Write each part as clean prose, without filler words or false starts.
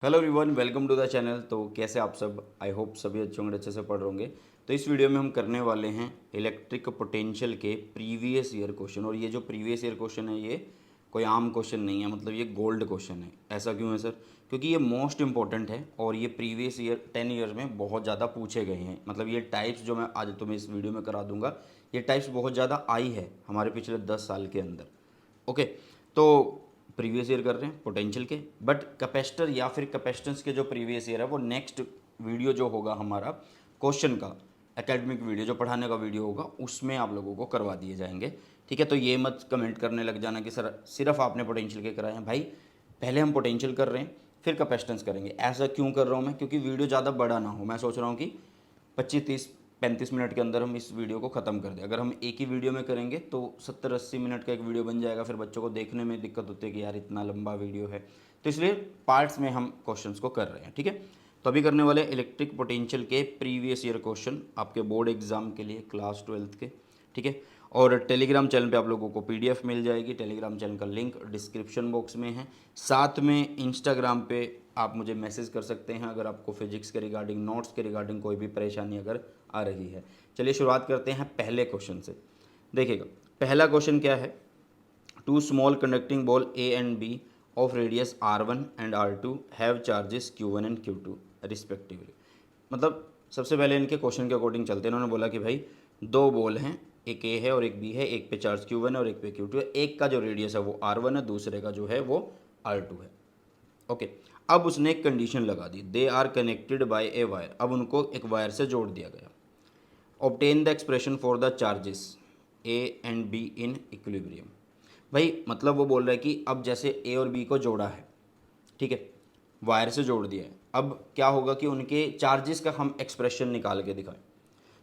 Hello everyone, welcome to the channel. तो कैसे आप सब? आई होप सभी अच्छे होंगे, अच्छे से पढ़ रहे होंगे। तो इस वीडियो में हम करने वाले हैं इलेक्ट्रिक पोटेंशियल के प्रीवियस ईयर क्वेश्चन। और ये जो प्रीवियस ईयर क्वेश्चन है ये कोई आम क्वेश्चन नहीं है, मतलब ये गोल्ड क्वेश्चन है। ऐसा क्यों है सर? क्योंकि ये मोस्ट इंपॉर्टेंट है और ये प्रीवियस ईयर 10 ईयर्स में बहुत ज़्यादा पूछे गए हैं। मतलब ये टाइप्स जो मैं आज तुम्हें इस वीडियो में करा दूंगा, ये टाइप्स बहुत ज़्यादा आई है हमारे पिछले 10 साल के अंदर। ओके, तो प्रीवियस ईयर कर रहे हैं पोटेंशियल के, बट कैपेसिटर या फिर कैपेसिटेंस के जो प्रीवियस ईयर है वो नेक्स्ट वीडियो जो होगा हमारा क्वेश्चन का, एकेडमिक वीडियो जो पढ़ाने का वीडियो होगा उसमें आप लोगों को करवा दिए जाएंगे। ठीक है, तो ये मत कमेंट करने लग जाना कि सर सिर्फ आपने पोटेंशियल के कराए हैं। भाई पहले हम पोटेंशियल कर रहे हैं फिर कैपेसिटेंस करेंगे। ऐसा क्यों कर रहा हूँ मैं? क्योंकि वीडियो ज़्यादा बड़ा ना हो। मैं सोच रहा हूँ कि 25-30-35 मिनट के अंदर हम इस वीडियो को ख़त्म कर दें। अगर हम एक ही वीडियो में करेंगे तो 70-80 मिनट का एक वीडियो बन जाएगा, फिर बच्चों को देखने में दिक्कत होती है कि यार इतना लंबा वीडियो है। तो इसलिए पार्ट्स में हम क्वेश्चंस को कर रहे हैं। ठीक है, तो अभी करने वाले इलेक्ट्रिक पोटेंशियल के प्रीवियस ईयर क्वेश्चन आपके बोर्ड एग्जाम के लिए क्लास 12th के। ठीक है, और टेलीग्राम चैनल पे आप लोगों को पीडीएफ मिल जाएगी। टेलीग्राम चैनल का लिंक डिस्क्रिप्शन बॉक्स में है। साथ में इंस्टाग्राम पे आप मुझे मैसेज कर सकते हैं अगर आपको फिजिक्स के रिगार्डिंग, नोट्स के रिगार्डिंग कोई भी परेशानी अगर आ रही है। चलिए शुरुआत करते हैं पहले क्वेश्चन से। देखिएगा पहला क्वेश्चन क्या है। Two small conducting ball A and B of radius R1 and R2 have charges Q1 and Q2 respectively. मतलब सबसे पहले इनके क्वेश्चन के अकॉर्डिंग चलते हैं। इन्होंने बोला कि भाई दो बॉल हैं, एक ए है और एक बी है, एक पे चार्ज Q1 है और एक पे Q2 है। एक का जो रेडियस है वो R1 है, दूसरे का जो है वो R2 है। ओके, अब उसने एक कंडीशन लगा दी, they are connected by a wire. अब उनको एक वायर से जोड़ दिया गया। Obtain the expression for the charges A and B in equilibrium. भाई मतलब वो बोल रहा है कि अब जैसे ए और बी को जोड़ा है, ठीक है, वायर से जोड़ दिया है, अब क्या होगा कि उनके चार्जेस का हम एक्सप्रेशन निकाल के दिखाएं।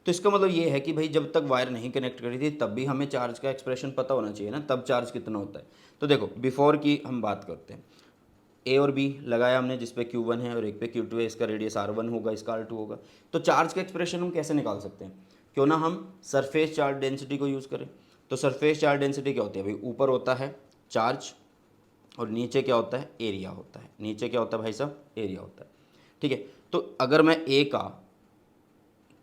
तो इसका मतलब ये है कि भाई जब तक वायर नहीं कनेक्ट करी थी तब भी हमें चार्ज का एक्सप्रेशन पता होना चाहिए ना, तब चार्ज कितना होता है। तो देखो बिफोर की हम बात करते हैं। ए और बी लगाया हमने, जिस पे Q1 है और एक पे Q2 है। इसका रेडियस R1 होगा, इसका R2 होगा। तो चार्ज का एक्सप्रेशन हम कैसे निकाल सकते हैं? क्यों ना हम सरफेस चार्ज डेंसिटी को यूज़ करें। तो सरफेस चार्ज डेंसिटी क्या होती है भाई? ऊपर होता है चार्ज और नीचे क्या होता है? एरिया होता है। नीचे क्या होता है भाई साहब? एरिया होता है। ठीक है, तो अगर मैं ए का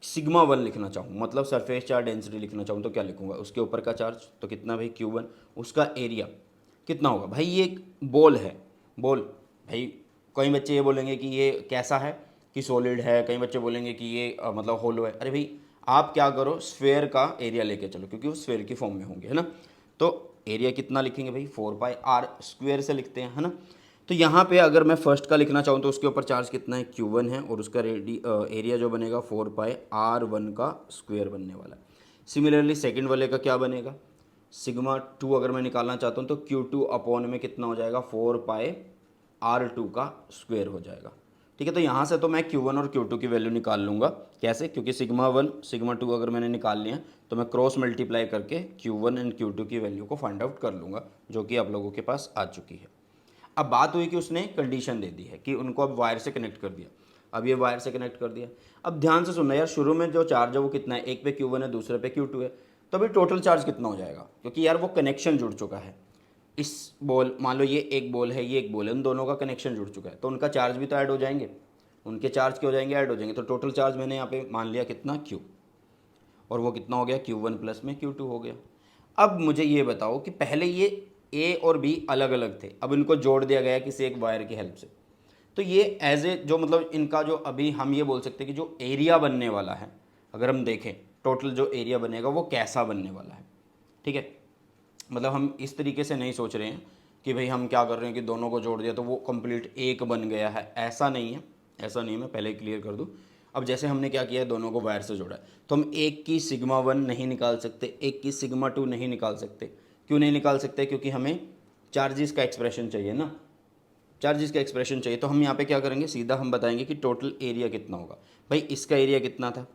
सिग्मा 1 लिखना चाहूँ, मतलब सरफेस चार्ज डेंसिटी लिखना चाहूँ, तो क्या लिखूंगा? उसके ऊपर का चार्ज तो कितना भाई? Q1। उसका एरिया कितना होगा भाई? ये एक बॉल है, बॉल। भाई कई बच्चे ये बोलेंगे कि ये कैसा है, कि सॉलिड है। कई बच्चे बोलेंगे कि ये मतलब होलो है। अरे भाई आप क्या करो, स्फेयर का एरिया लेके चलो, क्योंकि वो स्फेयर की फॉर्म में होंगे, है ना। तो एरिया कितना लिखेंगे भाई? 4πr स्क्वेयर से लिखते हैं, है ना। तो यहाँ पे अगर मैं फर्स्ट का लिखना चाहूँ तो उसके ऊपर चार्ज कितना है? Q1 है और उसका एरिया जो बनेगा 4πr1 का स्क्वायर बनने वाला है। सिमिलरली सेकंड वाले का क्या बनेगा? सिग्मा 2 अगर मैं निकालना चाहता हूँ तो Q2 अपॉन में कितना हो जाएगा? 4πr2 का स्क्वायर हो जाएगा। ठीक है, तो यहाँ से तो मैं Q1 और Q2 की वैल्यू निकाल लूँगा। कैसे? क्योंकि सिग्मा 1 सिग्मा 2 अगर मैंने निकाल लिया तो मैं क्रॉस मल्टीप्लाई करके Q1 एंड Q2 की वैल्यू को फाइंड आउट कर लूँगा, जो कि आप लोगों के पास आ चुकी है। अब बात हुई कि उसने कंडीशन दे दी है कि उनको अब वायर से कनेक्ट कर दिया। अब ये वायर से कनेक्ट कर दिया। अब ध्यान से सुनना यार, शुरू में जो चार्ज है वो कितना है? एक पे Q1 है, दूसरे पे Q2 है। तो अभी टोटल चार्ज कितना हो जाएगा? क्योंकि यार वो कनेक्शन जुड़ चुका है। इस बॉल, मान लो ये एक बॉल है, ये एक बॉल है, उन दोनों का कनेक्शन जुड़ चुका है, तो उनका चार्ज भी तो ऐड हो जाएंगे। उनके चार्ज क्या हो जाएंगे? ऐड हो जाएंगे। तो टोटल चार्ज मैंने यहाँ पे मान लिया कितना? Q। और वो कितना हो गया? Q1 प्लस में Q2 हो गया। अब मुझे ये बताओ कि पहले ये ए और बी अलग अलग थे, अब इनको जोड़ दिया गया किसी एक वायर की हेल्प से। तो ये एज ए जो मतलब इनका जो अभी हम ये बोल सकते हैं कि जो एरिया बनने वाला है, अगर हम देखें टोटल जो एरिया बनेगा वो कैसा बनने वाला है। ठीक है, मतलब हम इस तरीके से नहीं सोच रहे हैं कि भाई हम क्या कर रहे हैं कि दोनों को जोड़ दिया तो वो कंप्लीट एक बन गया है। ऐसा नहीं है, ऐसा नहीं है। मैं पहले ही क्लियर कर दूं। अब जैसे हमने क्या किया है, दोनों को वायर से जोड़ा है, तो हम एक की सिग्मा 1 नहीं निकाल सकते, एक की सिग्मा 2 नहीं निकाल सकते। क्यों नहीं निकाल सकते? क्योंकि हमें चार्जेस का एक्सप्रेशन चाहिए ना, चार्जेस का एक्सप्रेशन चाहिए। तो हम यहाँ पे क्या करेंगे, सीधा हम बताएंगे कि टोटल एरिया कितना होगा। भाई इसका एरिया कितना था?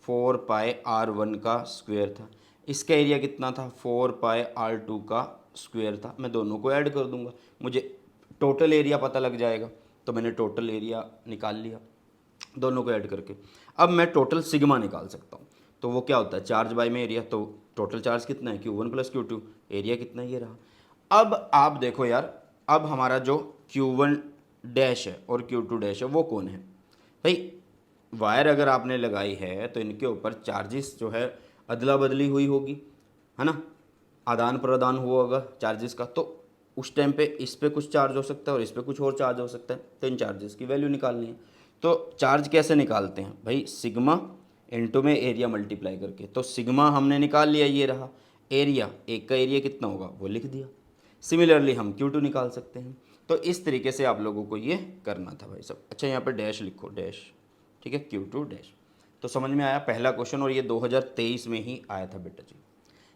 4πr1 का स्क्वायर था। इसका एरिया कितना था? 4πr2 का स्क्वायर था। मैं दोनों को ऐड कर दूंगा, मुझे टोटल एरिया पता लग जाएगा। तो मैंने टोटल एरिया निकाल लिया दोनों को ऐड करके। अब मैं टोटल सिग्मा निकाल सकता हूँ। तो वो क्या होता है? चार्ज बाय में एरिया। तो टोटल चार्ज कितना है? Q1 plus Q2। एरिया कितना? ये रहा। अब आप देखो यार, अब हमारा जो Q1 डैश है और Q2 डैश है वो कौन है? भाई वायर अगर आपने लगाई है तो इनके ऊपर चार्जेस जो है अदला बदली हुई होगी, है ना, आदान प्रदान हुआ होगा चार्जेस का, तो उस टाइम पे इस पे कुछ चार्ज हो सकता है और इस पे कुछ और चार्ज हो सकता है, तो इन चार्जेस की वैल्यू निकालनी है। तो चार्ज कैसे निकालते हैं भाई? सिग्मा इनटू में एरिया मल्टीप्लाई करके। तो सिग्मा हमने निकाल लिया, ये रहा एरिया, एक का एरिया कितना होगा वो लिख दिया। सिमिलरली हम Q2 निकाल सकते हैं। तो इस तरीके से आप लोगों को ये करना था भाई सब। अच्छा यहाँ पे डैश लिखो, डैश, ठीक है, Q2 डैश। तो समझ में आया पहला क्वेश्चन, और ये 2023 में ही आया था बेटा जी।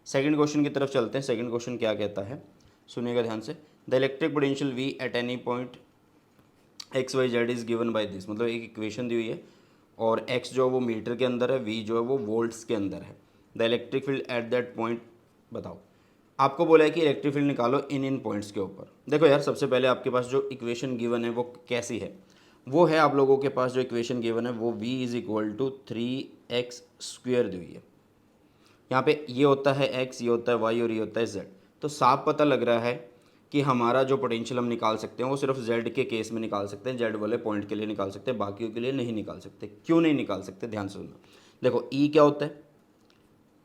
सेकंड क्वेश्चन की तरफ चलते हैं। सेकंड क्वेश्चन क्या कहता है, सुनिएगा ध्यान से। The electric potential V at any point x y z is given by this, मतलब एक इक्वेशन दी हुई है और x जो है वो मीटर के अंदर है, v जो है वो वोल्ट्स के अंदर है। The electric field at that point बताओ। आपको बोला है कि इलेक्ट्रिक फील्ड निकालो इन पॉइंट्स के ऊपर। देखो यार, सबसे पहले आपके पास जो इक्वेशन गिवन है वो कैसी है? वो है आप लोगों के पास जो इक्वेशन गिवन है वो v is equal to 3x² दी हुई है। यहाँ पे ये होता है x, ये होता है y और ये होता है z। तो साफ पता लग रहा है कि हमारा जो पोटेंशियल हम निकाल सकते हैं वो सिर्फ z के केस में निकाल सकते हैं, z वाले पॉइंट के लिए निकाल सकते हैं, बाकियों के लिए नहीं निकाल सकते। क्यों नहीं निकाल सकते? ध्यान से सुनना। देखो E क्या होता है,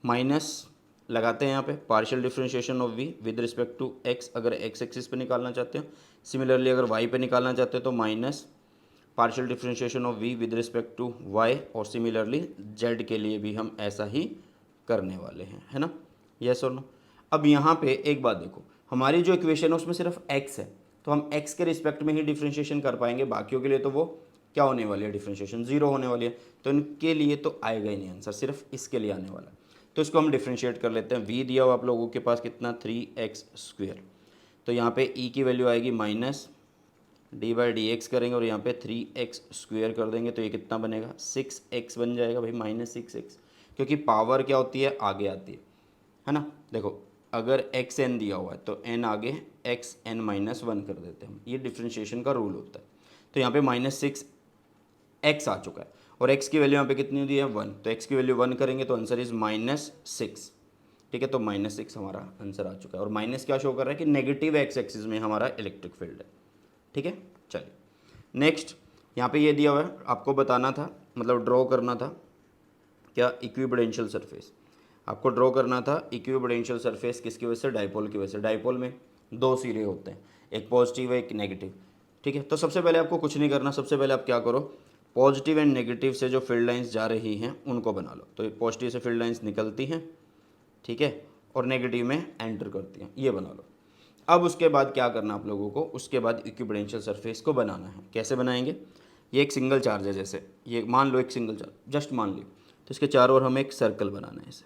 माइनस लगाते हैं यहाँ पे partial differentiation of v with respect to x, अगर x एक्सिस पे निकालना चाहते हो। सिमिलरली अगर y पे निकालना चाहते हो तो minus partial differentiation of v with respect to y, और सिमिलरली z के लिए भी हम ऐसा ही करने वाले हैं, है ना, यस और नो। अब यहाँ पे एक बात देखो, हमारी जो इक्वेशन है उसमें सिर्फ x है, तो हम x के रिस्पेक्ट में ही डिफरेंशिएशन कर पाएंगे, बाकियों के लिए तो वो क्या होने वाली है, डिफरेंशिएशन जीरो होने वाली है, तो इनके लिए तो आएगा ही नहीं आंसर, सिर्फ इसके लिए आने वाला है। तो इसको हम डिफरेंशिएट कर लेते हैं। v दिया हुआ आप लोगों के पास कितना, 3x²। तो यहाँ पे e की वैल्यू आएगी माइनस d/dx करेंगे और यहाँ पे 3x² कर देंगे, तो ये कितना बनेगा, 6x बन जाएगा भाई, -6x, क्योंकि पावर क्या होती है, आगे आती है ना। देखो अगर xn दिया हुआ है तो n आगे xn-1 कर देते हैं हम, ये डिफ्रेंशिएशन का रूल होता है। तो यहाँ पे -6x आ चुका है और x की वैल्यू यहाँ पे कितनी दी है, 1, तो x की वैल्यू 1 करेंगे तो आंसर इज -6, ठीक है। तो -6 हमारा आंसर आ चुका है, और माइनस क्या शो कर रहा है कि नेगेटिव x एक्सिस में हमारा इलेक्ट्रिक फील्ड है, ठीक है। चलिए नेक्स्ट, यहाँ पे ये दिया हुआ है, आपको बताना था, मतलब ड्रॉ करना था क्या, इक्विपोटेंशियल सरफेस आपको ड्रॉ करना था। इक्विपोटेंशियल सरफेस किसकी वजह से, डाइपोल की वजह से। डाइपोल में दो सिरे होते हैं, एक पॉजिटिव है एक नेगेटिव, ठीक है। तो सबसे पहले आपको कुछ नहीं करना, सबसे पहले आप क्या करो, पॉजिटिव एंड नेगेटिव से जो फील्ड लाइंस जा रही हैं उनको बना लो। तो पॉजिटिव से फील्ड लाइंस निकलती हैं, ठीक है, और नेगेटिव में एंटर करती हैं, ये बना लो। अब उसके बाद क्या करना आप लोगों को, उसके बाद इक्विपोटेंशियल सरफेस को बनाना है। कैसे बनाएंगे, ये एक सिंगल चार्ज है, जैसे ये मान लो एक सिंगल चार्ज, जस्ट मान लो, तो इसके चारों ओर हमें एक सर्कल बनाना है, इसे,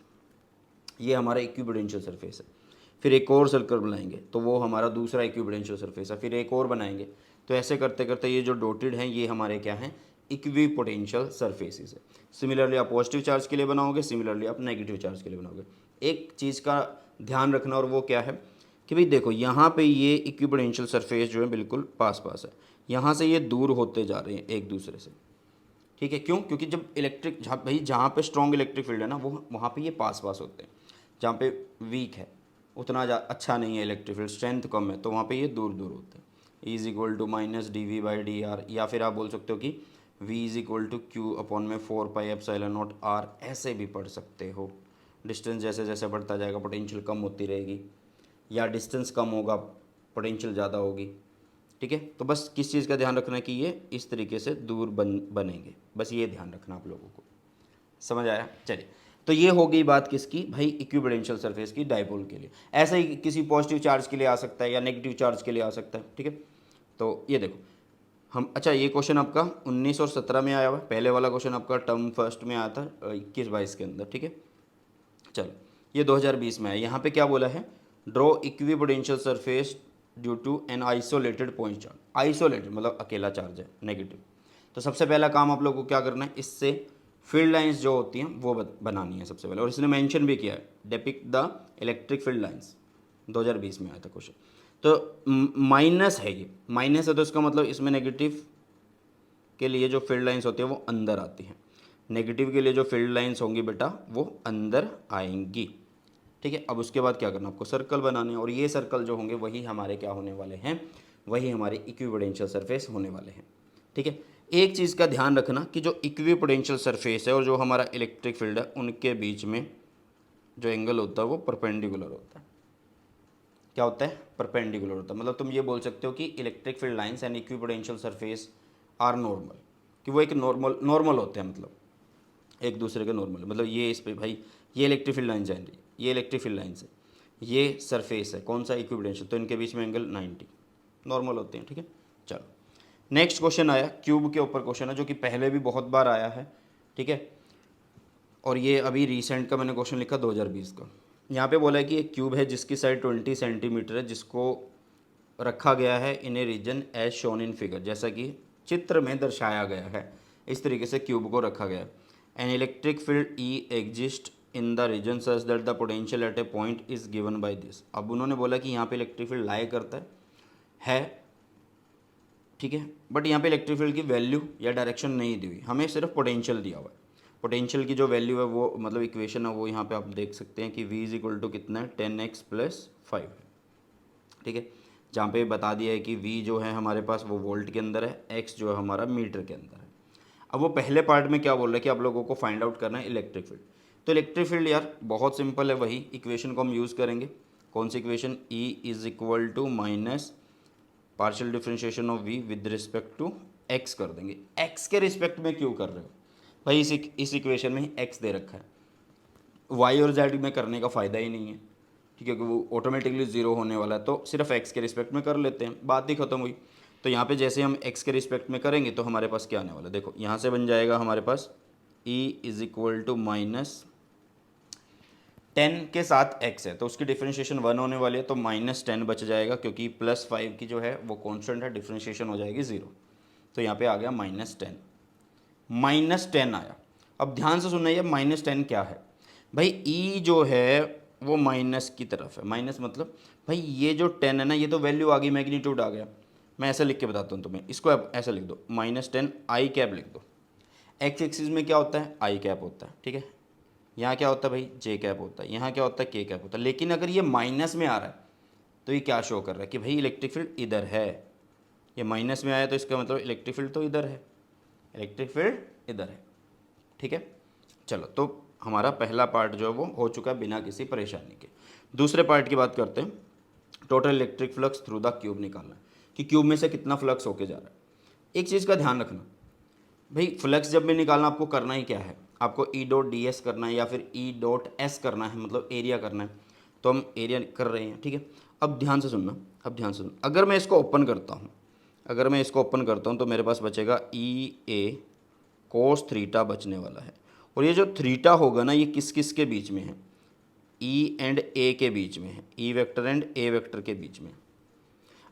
ये हमारा इक्विपोटेंशियल सरफेस है। फिर एक और सर्कल बनाएंगे तो वो हमारा दूसरा इक्विपोटेंशियल सरफेस है, फिर एक और बनाएंगे, तो ऐसे करते करते ये जो डॉटेड हैं ये हमारे क्या हैं, इक्विपोटेंशियल सरफेसेस है। सिमिलरली आप पॉजिटिव चार्ज के लिए बनाओगे, सिमिलरली आप नेगेटिव चार्ज के लिए बनाओगे। एक चीज़ का ध्यान रखना, और वो क्या है कि भाई देखो यहाँ पे ये इक्विपोटेंशियल सरफेस जो है बिल्कुल पास पास है, यहाँ से ये दूर होते जा रहे हैं एक दूसरे से, ठीक है। क्यों? क्योंकि जब इलेक्ट्रिक जहाँ पे स्ट्रॉन्ग इलेक्ट्रिक फील्ड है ना, वो वहाँ पे ये पास पास होते हैं, जहाँ पे वीक है, उतना अच्छा नहीं है इलेक्ट्रिक फील्ड, स्ट्रेंथ कम है, तो वहाँ पे ये दूर दूर होते हैं। E = -dV/dr, या फिर आप बोल सकते हो कि V = Q/4πε0r, ऐसे भी पढ़ सकते हो। डिस्टेंस जैसे जैसे बढ़ता जाएगा पोटेंशियल कम होती रहेगी, या डिस्टेंस कम होगा पोटेंशियल ज़्यादा होगी, ठीक है। तो बस किस चीज़ का ध्यान रखना है कि ये इस तरीके से दूर बनेंगे, बस ये ध्यान रखना आप लोगों को, समझ आया। चलिए, तो ये हो गई बात किसकी भाई, इक्विपोटेंशियल सरफेस की डाइपोल के लिए। ऐसा ही किसी पॉजिटिव चार्ज के लिए आ सकता है या नेगेटिव चार्ज के लिए आ सकता है, ठीक है। तो ये देखो हम, अच्छा ये क्वेश्चन आपका 19 और 17 में आया हुआ है, पहले वाला क्वेश्चन आपका टर्म फर्स्ट में आया था 21-22 के अंदर, ठीक है। चलो ये 2020 में है। यहाँ पे क्या बोला है, draw equipotential surface due to an isolated point charge. Isolated मतलब अकेला चार्ज है, नेगेटिव। तो सबसे पहला काम आप लोग को क्या करना है, इससे फील्ड लाइंस जो होती हैं वो बनानी है सबसे पहले, और इसने मेंशन भी किया है, depict the electric field lines, 2020 में आया था क्वेश्चन। तो माइनस है, ये माइनस है तो इसका मतलब इसमें नेगेटिव के लिए जो फील्ड लाइंस होती है वो अंदर आती हैं, नेगेटिव के लिए जो फील्ड लाइंस होंगी बेटा वो अंदर आएंगी, ठीक है। अब उसके बाद क्या करना, आपको सर्कल बनाने हैं, और ये सर्कल जो होंगे वही हमारे क्या होने वाले हैं, वही हमारे इक्विपोटेंशियल सरफेस होने वाले हैं। ठीक है, एक चीज़ का ध्यान रखना कि जो इक्विपोटेंशियल सरफेस है और जो हमारा इलेक्ट्रिक फील्ड है उनके बीच में जो एंगल होता है वो परपेंडिकुलर होता है। क्या होता है? परपेंडिकुलर होता है। मतलब तुम ये बोल सकते हो कि electric field lines and equipotential surface are normal, कि वो एक नॉर्मल होते हैं, मतलब एक दूसरे के नॉर्मल। मतलब ये इस पे भाई ये इलेक्ट्रिक फील्ड लाइन्स हैं, ये इलेक्ट्रिक फील्ड लाइन्स है, ये सरफेस है, कौन सा? इक्विपोटेंशियल, तो इनके बीच में एंगल 90 नॉर्मल होते हैं। ठीक है, चलो नेक्स्ट क्वेश्चन आया, क्यूब के ऊपर क्वेश्चन है जो कि पहले भी बहुत बार आया है। ठीक है, और ये अभी रिसेंट का मैंने क्वेश्चन लिखा 2020 का। यहाँ पे बोला है कि एक क्यूब है जिसकी साइड 20 सेंटीमीटर है, जिसको रखा गया है in a region as shown in figure, जैसा कि चित्र में दर्शाया गया है। इस तरीके से क्यूब को रखा गया है। An electric field E exist in the region such that the potential at a point is given by this. अब उन्होंने बोला कि यहाँ पे इलेक्ट्रिक फील्ड लाई करता है। ठीक है, बट यहाँ पे इलेक्ट्रिक फील्ड की वैल्यू या डायरेक्शन नहीं दी हुई, हमें सिर्फ पोटेंशियल दिया हुआ है। पोटेंशियल की जो वैल्यू है वो मतलब इक्वेशन है वो यहाँ पे आप देख सकते हैं कि v इज इक्वल टू कितना है 10x+5 है। ठीक है, जहाँ पे बता दिया है कि v जो है हमारे पास वो वोल्ट के अंदर है, x जो है हमारा मीटर के अंदर है। अब वो पहले पार्ट में क्या बोल रहा है कि आप लोगों को फाइंड आउट करना है इलेक्ट्रिक फील्ड। तो इलेक्ट्रिक फील्ड यार बहुत सिंपल है, वही इक्वेशन को हम यूज़ करेंगे। कौन सी equation? E is equal to minus partial differentiation of v with respect to x कर देंगे। x के रिस्पेक्ट में क्यों कर रहे हो भाई? इस इक्वेशन में ही x दे रखा है, y और z में करने का फ़ायदा ही नहीं है। ठीक है, कि वो ऑटोमेटिकली ज़ीरो होने वाला है, तो सिर्फ x के रिस्पेक्ट में कर लेते हैं, बात ही खत्म हुई। तो यहाँ पे जैसे हम x के रिस्पेक्ट में करेंगे तो हमारे पास क्या आने वाला है? देखो यहाँ से बन जाएगा हमारे पास e is equal to minus 10 के साथ x है तो उसकी डिफरेंशिएशन 1 होने वाली है, तो -10 बच जाएगा क्योंकि +5 की जो है वो कांस्टेंट है, डिफरेंशिएशन हो जाएगी 0। तो यहाँ पे आ गया -10 आया। अब ध्यान से सुनना, ये -10 क्या है भाई? e जो है वो माइनस की तरफ है। माइनस मतलब भाई ये जो 10 है ना, ये तो वैल्यू आ गई, मैग्नीट्यूड आ गया। मैं ऐसा लिख के बताता हूँ तुम्हें, इसको अब ऐसा लिख दो, -10 आई कैप लिख दो। एक्स एक्सिस में क्या होता है? आई कैप होता है। ठीक है, यहाँ क्या होता है भाई? जे कैप होता है। यहाँ क्या होता है? के कैप होता है। लेकिन अगर ये माइनस में आ रहा है तो ये क्या शो कर रहा है कि भाई इलेक्ट्रिक फील्ड इधर है। ये माइनस में आया तो इसका मतलब इलेक्ट्रिक फील्ड तो इधर है, इलेक्ट्रिक फील्ड इधर है। ठीक है, चलो तो हमारा पहला पार्ट जो है वो हो चुका है बिना किसी परेशानी के। दूसरे पार्ट की बात करते हैं। Total electric flux through the cube निकालना है कि क्यूब में से कितना फ्लक्स होके जा रहा है। एक चीज़ का ध्यान रखना भाई, फ्लक्स जब भी निकालना आपको करना ही क्या है? आपको E.ds करना है या फिर E.s करना है, मतलब एरिया करना है। तो हम एरिया कर रहे हैं। ठीक है, अब ध्यान से सुनना, अगर मैं इसको ओपन करता हूँ, तो मेरे पास बचेगा E a cos थीटा बचने वाला है। और ये जो थीटा होगा ना, ये किस किस के बीच में है? E एंड A के बीच में है, E vector and A vector के बीच में।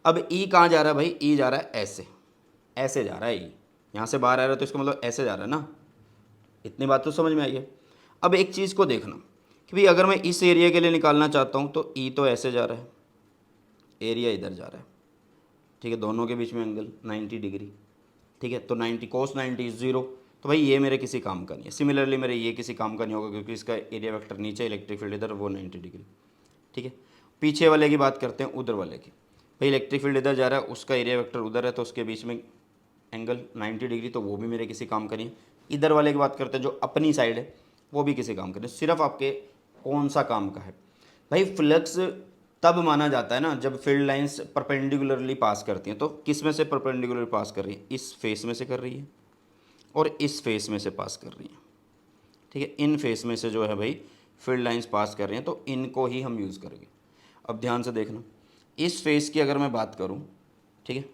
अब E कहाँ जा रहा है भाई? E जा रहा है ऐसे जा रहा है। E यहाँ से बाहर आ रहा है तो इसका मतलब ऐसे जा रहा है ना। इतनी बात तो समझ में आई है। अब एक चीज़ को देखना कि भाई अगर मैं इस एरिया के लिए निकालना चाहता हूँ तो ई तो ऐसे जा रहा है, एरिया इधर जा रहा है। ठीक है, दोनों के बीच में एंगल 90 डिग्री। ठीक है, तो 90 cos 90 इज 0। तो भाई ये मेरे किसी काम का नहीं है। सिमिलरली मेरे ये किसी काम का नहीं होगा क्योंकि इसका एरिया वेक्टर नीचे, इलेक्ट्रिक फील्ड इधर, वो 90 डिग्री। ठीक है, पीछे वाले की बात करते हैं, उधर वाले की। भाई इलेक्ट्रिक फील्ड इधर जा रहा है, उसका एरिया वेक्टर उधर है, तो उसके बीच में एंगल 90 डिग्री, तो वो भी मेरे किसी काम का नहीं है। इधर वाले की बात करते हैं जो अपनी साइड है, वो भी किसी काम का नहीं। सिर्फ आपके कौन सा काम का है भाई? फ्लक्स तब माना जाता है ना जब फील्ड लाइंस परपेंडिकुलरली पास करती हैं। तो किस में से परपेंडिकुलर पास कर रही है? इस फेस में से कर रही है और इस फेस में से पास कर रही है। ठीक है, इन फेस में से जो है भाई फील्ड लाइंस पास कर रही हैं, तो इनको ही हम यूज़ करेंगे। अब ध्यान से देखना, इस फेस की अगर मैं बात करूँ, ठीक है,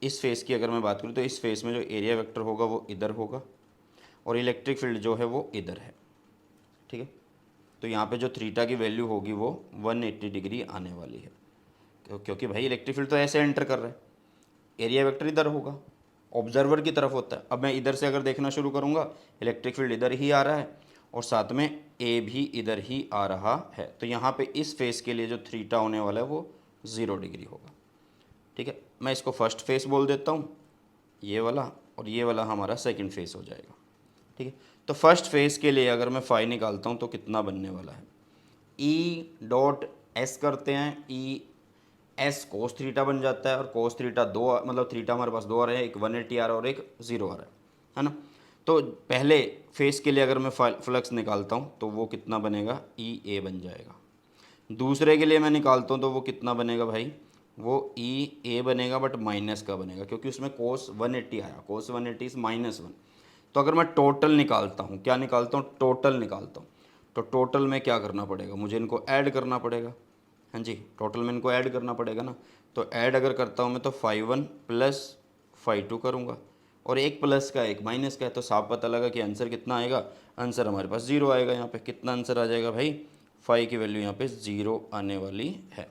इस फेस की अगर मैं बात करूँ तो इस फेस में जो एरिया वेक्टर होगा वो इधर होगा और इलेक्ट्रिक फील्ड जो है वो इधर है। ठीक है, तो यहाँ पे जो थीटा की वैल्यू होगी वो 180 डिग्री आने वाली है, क्योंकि भाई इलेक्ट्रिक फील्ड तो ऐसे एंटर कर रहा है, एरिया वेक्टर इधर होगा, ऑब्जर्वर की तरफ होता है। अब मैं इधर से अगर देखना शुरू करूँगा, इलेक्ट्रिक फील्ड इधर ही आ रहा है और साथ में ए भी इधर ही आ रहा है, तो यहाँ पे इस फेस के लिए जो थीटा होने वाला है वो 0 डिग्री होगा। ठीक है, मैं इसको फर्स्ट फेस बोल देता हूँ, ये वाला, और ये वाला हमारा सेकंड फेस हो जाएगा। ठीक है, तो फर्स्ट फेस के लिए अगर मैं फाई निकालता हूँ तो कितना बनने वाला है? E.s करते हैं, E एस कोस थीटा बन जाता है और कोस थीटा दो, मतलब थीटा हमारे पास दो आ रहे हैं, एक 180 आ रहा है और एक 0 आ रहा है ना। तो पहले फेस के लिए अगर मैं फ्लक्स निकालता हूँ तो वो कितना बनेगा, ई ए बन जाएगा। दूसरे के लिए मैं निकालता हूँ तो वो कितना बनेगा भाई, वो ई ए बनेगा बट माइनस का बनेगा, क्योंकि उसमें कोस 180 आया, कोस 180 इज -1। तो अगर मैं टोटल निकालता हूँ, क्या निकालता हूँ, टोटल निकालता हूँ, तो टोटल में क्या करना पड़ेगा, मुझे इनको ऐड करना पड़ेगा। हाँ जी, टोटल में इनको ऐड करना पड़ेगा ना। तो ऐड अगर करता हूँ मैं तो 5 1 प्लस 5 2 करूँगा, और एक प्लस का एक माइनस का है, तो साफ पता लगा कि आंसर कितना आएगा, आंसर हमारे पास 0 आएगा। यहाँ पे कितना आंसर आ जाएगा भाई, 5 की वैल्यू यहाँ पे 0 आने वाली है।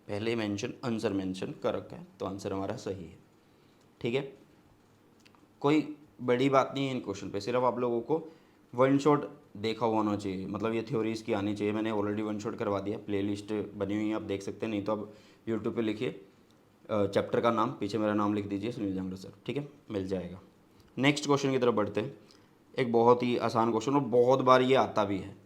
पहले मेंशन आंसर मेंशन कर रखा है, तो आंसर हमारा सही है। ठीक है, कोई बड़ी बात नहीं है इन क्वेश्चन पे, सिर्फ आप लोगों को वन शॉट देखा हुआ होना चाहिए, मतलब ये थ्योरी इसकी आनी चाहिए। मैंने ऑलरेडी वन शॉट करवा दिया, प्लेलिस्ट बनी हुई है, आप देख सकते हैं, नहीं तो आप यूट्यूब पे लिखिए चैप्टर का नाम, पीछे मेरा नाम लिख दीजिए, सुनील जांगड़ा सर, ठीक है, मिल जाएगा। नेक्स्ट क्वेश्चन की तरफ बढ़ते हैं। एक बहुत ही आसान क्वेश्चन और बहुत बार ये आता भी है,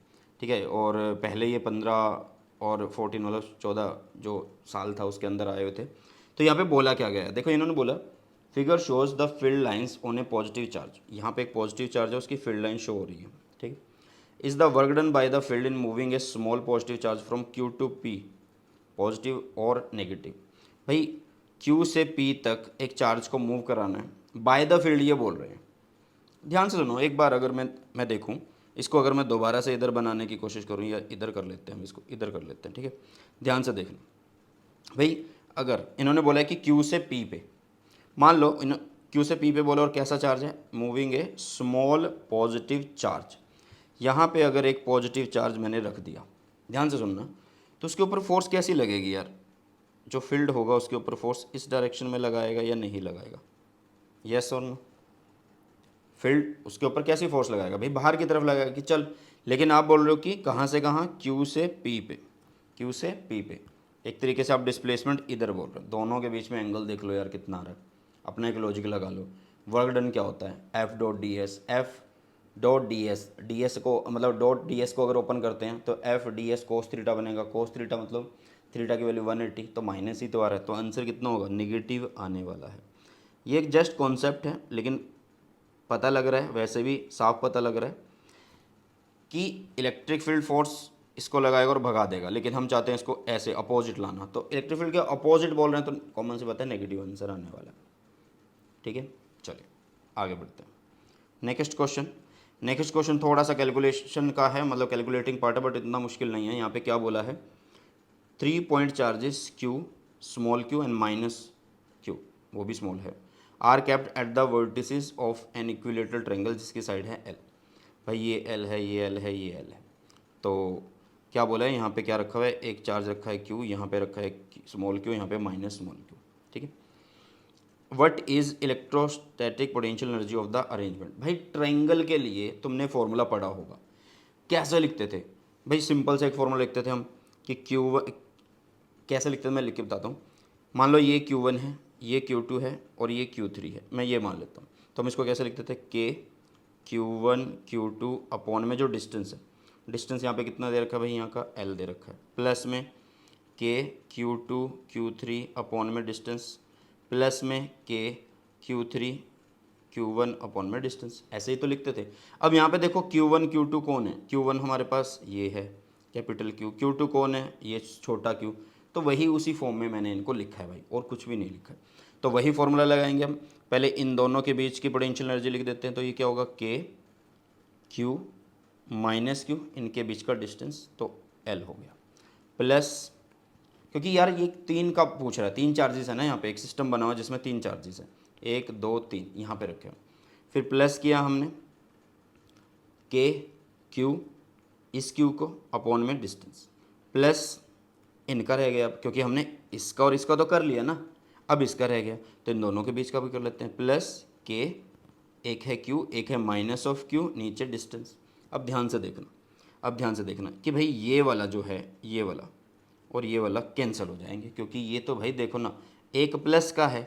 ठीक है, और पहले ये 15 और 14 मतलब 14 जो साल था उसके अंदर आए हुए थे। तो यहाँ पे बोला क्या गया है, देखो इन्होंने बोला figure shows the field lines on A positive charge. यहाँ पे एक पॉजिटिव चार्ज है, उसकी फील्ड लाइन शो हो रही है, ठीक। Is the work done by the field in moving a small positive charge from Q to P, positive और नेगेटिव। भाई क्यू से पी तक एक चार्ज को मूव कराना है बाय द फील्ड, ये बोल रहे हैं। ध्यान से सुनो, एक बार अगर मैं देखूं इसको, अगर मैं दोबारा से इधर बनाने की कोशिश करूं, या इधर कर लेते हैं, हम इसको इधर कर लेते हैं, ठीक है। ध्यान से देखना भाई, अगर इन्होंने बोला है कि क्यू से पी पे, मान लो इन क्यू से पी पे बोला, और कैसा चार्ज है, moving a small positive charge. यहाँ पे अगर एक पॉजिटिव चार्ज मैंने रख दिया, ध्यान से सुनना, तो उसके ऊपर फोर्स कैसी लगेगी यार, जो फील्ड होगा उसके ऊपर फोर्स इस डायरेक्शन में लगाएगा या नहीं लगाएगा, यस और नो। फील्ड उसके ऊपर कैसी फोर्स लगाएगा भाई, बाहर की तरफ लगाएगा कि चल, लेकिन आप बोल रहे हो कि कहाँ से कहाँ, क्यू से पी पे, क्यू से पी पे। एक तरीके से आप डिस्प्लेसमेंट इधर बोल रहे हो, दोनों के बीच में एंगल देख लो यार कितना आ रहा है, अपना एक लॉजिक लगा लो। वर्क डन क्या होता है, F dot D S, F dot D S, D S को मतलब डॉट डी एस को अगर ओपन करते हैं तो F D S cos theta बनेगा, कोस थीटा मतलब थीटा की वैल्यू 180, तो माइनस ही तो आ रहा है, तो आंसर कितना होगा, निगेटिव आने वाला है। ये एक जस्ट कॉन्सेप्ट है, लेकिन पता लग रहा है, वैसे भी साफ पता लग रहा है कि इलेक्ट्रिक फील्ड फोर्स इसको लगाएगा और भगा देगा, लेकिन हम चाहते हैं इसको ऐसे अपोजिट लाना, तो इलेक्ट्रिक फील्ड के अपोजिट बोल रहे हैं तो कॉमन से पता है नेगेटिव आंसर आने वाला है। ठीक है, चलिए आगे बढ़ते हैं। नेक्स्ट क्वेश्चन थोड़ा सा कैलकुलेशन का है, मतलब कैलकुलेटिंग पार्ट है, बट इतना मुश्किल नहीं है। यहाँ पे क्या बोला है, 3 point charges Q, small Q and minus Q, वो भी स्मॉल है, are kept at the vertices of an equilateral triangle जिसकी साइड है एल। भाई ये एल है, ये एल है, ये एल है, तो क्या बोला है यहाँ पे, क्या रखा हुआ है, एक चार्ज रखा है क्यू, यहाँ पे रखा है स्मॉल क्यू, यहाँ पे माइनस स्मॉल क्यू, ठीक है। What is electrostatic potential energy of the arrangement. भाई ट्रायंगल के लिए तुमने फॉर्मूला पढ़ा होगा, कैसे लिखते थे भाई, सिंपल से एक फॉर्मूला लिखते थे हम कि क्यू, कैसे लिखते थे मैं लिख के बताता हूँ। मान लो ये Q1 है, ये Q2 है और ये Q3 है, मैं ये मान लेता हूँ, तो हम इसको कैसे लिखते थे, K Q1 Q2 अपॉन में जो डिस्टेंस है, डिस्टेंस यहाँ पे कितना दे रखा है भाई, यहाँ का L दे रखा है, प्लस में K Q2 Q3 अपॉन में डिस्टेंस, प्लस में K Q3 Q1 अपॉन में डिस्टेंस, ऐसे ही तो लिखते थे। अब यहाँ पे देखो Q1 Q2 कौन है, Q1 हमारे पास ये है कैपिटल Q, Q2 कौन है, ये छोटा Q, तो वही उसी फॉर्म में मैंने इनको लिखा है भाई, और कुछ भी नहीं लिखा है। तो वही फॉर्मूला लगाएंगे हम, पहले इन दोनों के बीच की पोटेंशियल एनर्जी लिख देते हैं, तो ये क्या होगा, K Q माइनस Q, इनके बीच का डिस्टेंस तो L हो गया, प्लस, क्योंकि यार ये 3 का पूछ रहा है, 3 चार्जेस है ना, यहाँ पे एक सिस्टम बना हुआ जिसमें 3 चार्जेस हैं, 1 2 3 यहाँ पे रखे हुए, फिर प्लस किया हमने K Q, इस Q को अपॉन में डिस्टेंस, प्लस इनका रह गया, क्योंकि हमने इसका और इसका तो कर लिया ना, अब इसका रह गया, तो इन दोनों के बीच का भी कर लेते हैं, प्लस K, एक है Q, एक है माइनस ऑफ Q, नीचे डिस्टेंस। अब ध्यान से देखना कि भाई ये वाला जो है, ये वाला और ये वाला कैंसिल हो जाएंगे, क्योंकि ये तो भाई देखो ना, एक प्लस का है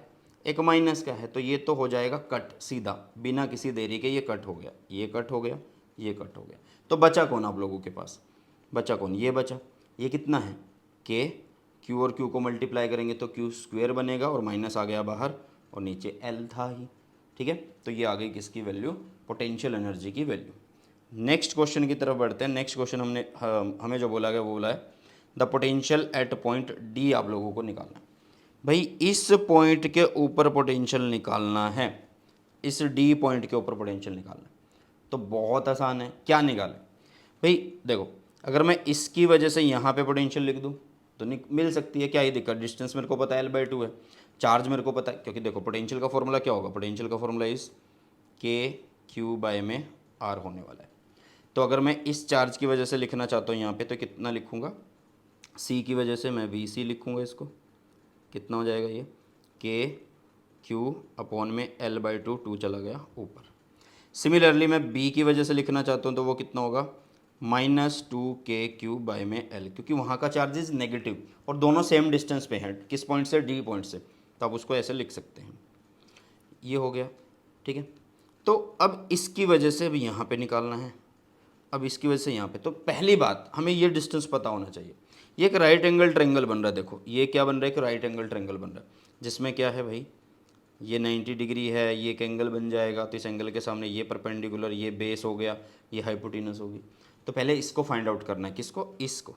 एक माइनस का है, तो ये तो हो जाएगा कट सीधा, बिना किसी देरी के ये कट हो गया, ये कट हो गया, ये कट हो गया, तो बचा कौन आप लोगों के पास, बचा कौन, ये बचा, ये कितना है, K क्यू और क्यू को मल्टीप्लाई करेंगे तो क्यू स्क्वायर बनेगा और माइनस आ गया बाहर और नीचे एल था ही। ठीक है, तो ये आ गई किसकी वैल्यू, पोटेंशियल एनर्जी की वैल्यू। नेक्स्ट क्वेश्चन की तरफ बढ़ते हैं। नेक्स्ट क्वेश्चन हमें जो बोला गया वो बोला है the potential eight point D आप लोगों को निकालना है। भाई इस पॉइंट के ऊपर पोटेंशियल निकालना है, इस डी पॉइंट के ऊपर पोटेंशियल निकालना है, तो बहुत आसान है। क्या निकालें भाई, देखो अगर मैं इसकी वजह से यहाँ पे पोटेंशियल लिख दूँ तो मिल सकती है, क्या ही दिक्कत, डिस्टेंस मेरे को पता है L/2 है, चार्ज मेरे को पता है, क्योंकि देखो पोटेंशियल का फॉर्मूला क्या होगा, पोटेंशियल का फॉर्मूला इस KQ/R होने वाला है। तो अगर मैं इस चार्ज की वजह से लिखना चाहता हूँ यहाँ पे तो कितना लिखूँगा, C की वजह से मैं VC लिखूँगा, इसको कितना हो जाएगा ये KQ/में L/2 2 चला गया ऊपर। सिमिलरली मैं B की वजह से लिखना चाहता हूँ तो वो कितना होगा -2KQ/में L, क्योंकि वहाँ का चार्ज इज नेगेटिव और दोनों सेम डिस्टेंस पे हैं, किस पॉइंट से, D पॉइंट से, तो आप उसको ऐसे लिख सकते हैं। ये हो गया, ठीक है। तो अब इसकी वजह से भी यहाँ पे निकालना है, अब इसकी वजह से यहाँ पे, तो पहली बात हमें ये डिस्टेंस पता होना चाहिए। ये एक राइट एंगल ट्रायंगल बन रहा है, देखो ये क्या बन रहा है, एक राइट एंगल ट्रायंगल बन रहा है, जिसमें क्या है भाई, ये 90 डिग्री है, ये एक एंगल बन जाएगा, तो इस एंगल के सामने ये परपेंडिकुलर, ये बेस हो गया, ये हाइपोटेनस होगी। तो पहले इसको फाइंड आउट करना है, किसको, इसको,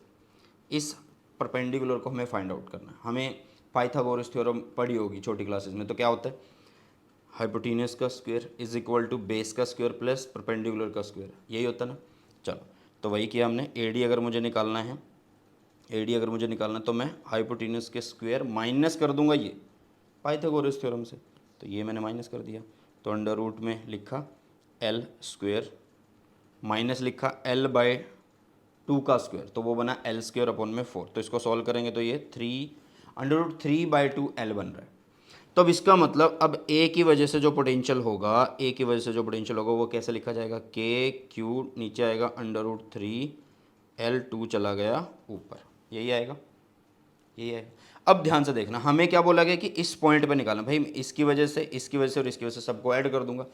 इस परपेंडिकुलर को हमें फाइंड आउट करना है। हमें पाइथागोरस थ्योरम पढ़ी होगी छोटी क्लासेस में, तो क्या होता है, हाइपोटेनस का square is equal to base का स्क्वायर प्लस परपेंडिकुलर का स्क्वायर, यही होता है ना। चलो तो वही किया हमने। AD अगर मुझे निकालना है, AD अगर मुझे निकालना है तो मैं हाइपोटेनस के स्क्वायर माइनस कर दूंगा ये पाइथागोरस थ्योरम से, तो ये मैंने माइनस कर दिया, तो अंडर रूट में लिखा L² माइनस लिखा L/2 का स्क्वायर, तो वो बना L²/4। तो इसको सॉल्व करेंगे तो ये 3√3/2 L बन रहा है। तो अब इसका मतलब अब A की वजह से जो पोटेंशियल होगा, A की वजह से जो पोटेंशियल होगा वो कैसे लिखा जाएगा, KQ नीचे आएगा √3 L2 चला गया ऊपर, यही आएगा, यही है। अब ध्यान से देखना, हमें क्या बोला गया कि इस पॉइंट पे निकालना, भाई इसकी वजह से, इसकी वजह से और इसकी वजह से सबको ऐड कर दूंगा।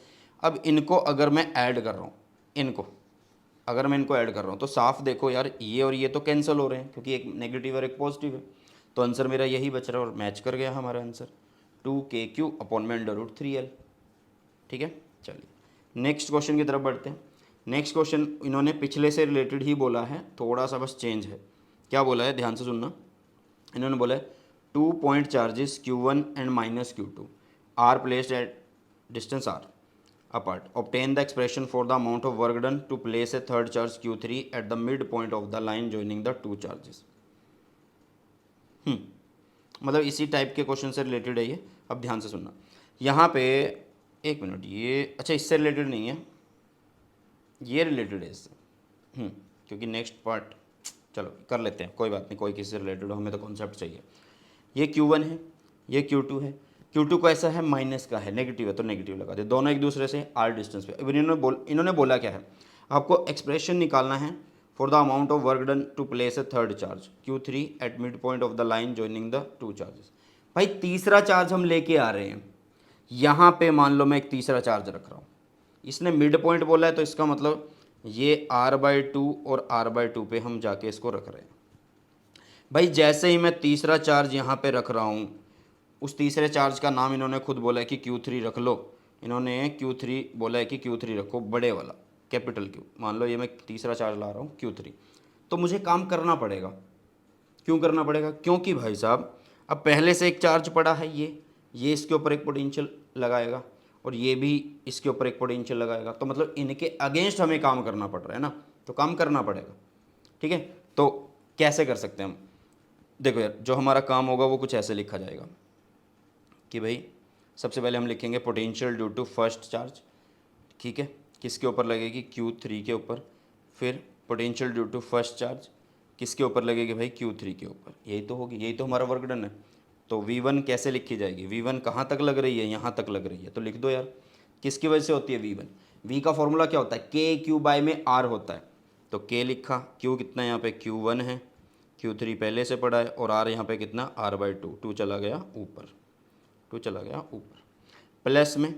अब इनको अगर मैं ऐड कर रहा हूँ, इनको अगर मैं इनको ऐड कर रहा हूँ तो साफ देखो यार, ये और ये तो कैंसिल हो रहे हैं, क्योंकि एक नेगेटिव और एक पॉजिटिव है, तो आंसर मेरा यही बच रहा है और मैच कर गया हमारा आंसर 2KQ/में √3L। ठीक है, चलिए नेक्स्ट क्वेश्चन की तरफ बढ़ते हैं। नेक्स्ट क्वेश्चन इन्होंने पिछले से रिलेटेड ही बोला है, थोड़ा सा बस चेंज है। क्या बोला है, ध्यान से सुनना। इन्होंने बोला है 2 point charges Q1 and -Q2 are placed at distance R apart. Obtain the expression for the amount of work done to place a third charge Q3 at the midpoint of the line joining the two charges. मतलब इसी type के question से related है ये। अब ध्यान से सुनना, यहाँ पे एक मिनट, ये अच्छा इससे रिलेटेड नहीं है, ये रिलेटेड है इससे, क्योंकि नेक्स्ट पार्ट चलो कर लेते हैं, कोई बात नहीं, कोई किसी से रिलेटेड हो, हमें तो कॉन्सेप्ट चाहिए। ये Q1 है, ये Q2 है। Q2 को ऐसा है माइनस का है, नेगेटिव है तो नेगेटिव लगा दे, दोनों एक दूसरे से R डिस्टेंस पे। अब इन्होंने बोला क्या है, आपको एक्सप्रेशन निकालना है for the amount of work done to place a third charge Q3 at mid point of the line joining the two charges. भाई तीसरा चार्ज हम लेके आ रहे हैं, यहाँ पे मान लो मैं एक तीसरा चार्ज रख रहा हूँ, इसने मिड पॉइंट बोला है, तो इसका मतलब ये R/2 और R/2 पे हम जाके इसको रख रहे हैं। भाई जैसे ही मैं तीसरा चार्ज यहाँ पे रख रहा हूँ, उस तीसरे चार्ज का नाम इन्होंने खुद बोला है कि Q3 रख लो, इन्होंने Q3 बोला है कि Q3 रखो, बड़े वाला कैपिटल Q। मान लो ये मैं तीसरा चार्ज ला रहा हूँ Q3, तो मुझे काम करना पड़ेगा। क्यों करना पड़ेगा, क्योंकि भाई साहब अब पहले से एक चार्ज पड़ा है, ये इसके ऊपर एक पोटेंशियल लगाएगा और ये भी इसके ऊपर एक पोटेंशियल लगाएगा, तो मतलब इनके अगेंस्ट हमें काम करना पड़ रहा है ना, तो काम करना पड़ेगा। ठीक है, तो कैसे कर सकते हैं हम, देखो यार जो हमारा काम होगा वो कुछ ऐसे लिखा जाएगा कि भाई सबसे पहले हम लिखेंगे potential due to first charge, ठीक है, किसके ऊपर लगेगी, Q3 के ऊपर। फिर potential due to first charge किसके ऊपर लगेगी भाई, Q3 के ऊपर। यही तो होगी, यही तो हमारा वर्क डन है। तो V1 कैसे लिखी जाएगी, V1 कहाँ तक लग रही है, यहाँ तक लग रही है, तो लिख दो यार, किसकी वजह से होती है V1। V का फॉर्मूला क्या होता है, KQ/में R होता है, तो K लिखा, Q कितना यहाँ पे Q1 है, Q3 पहले से पड़ा है, और R यहाँ पे कितना R/2, 2 चला गया ऊपर, 2 चला गया ऊपर। प्लस में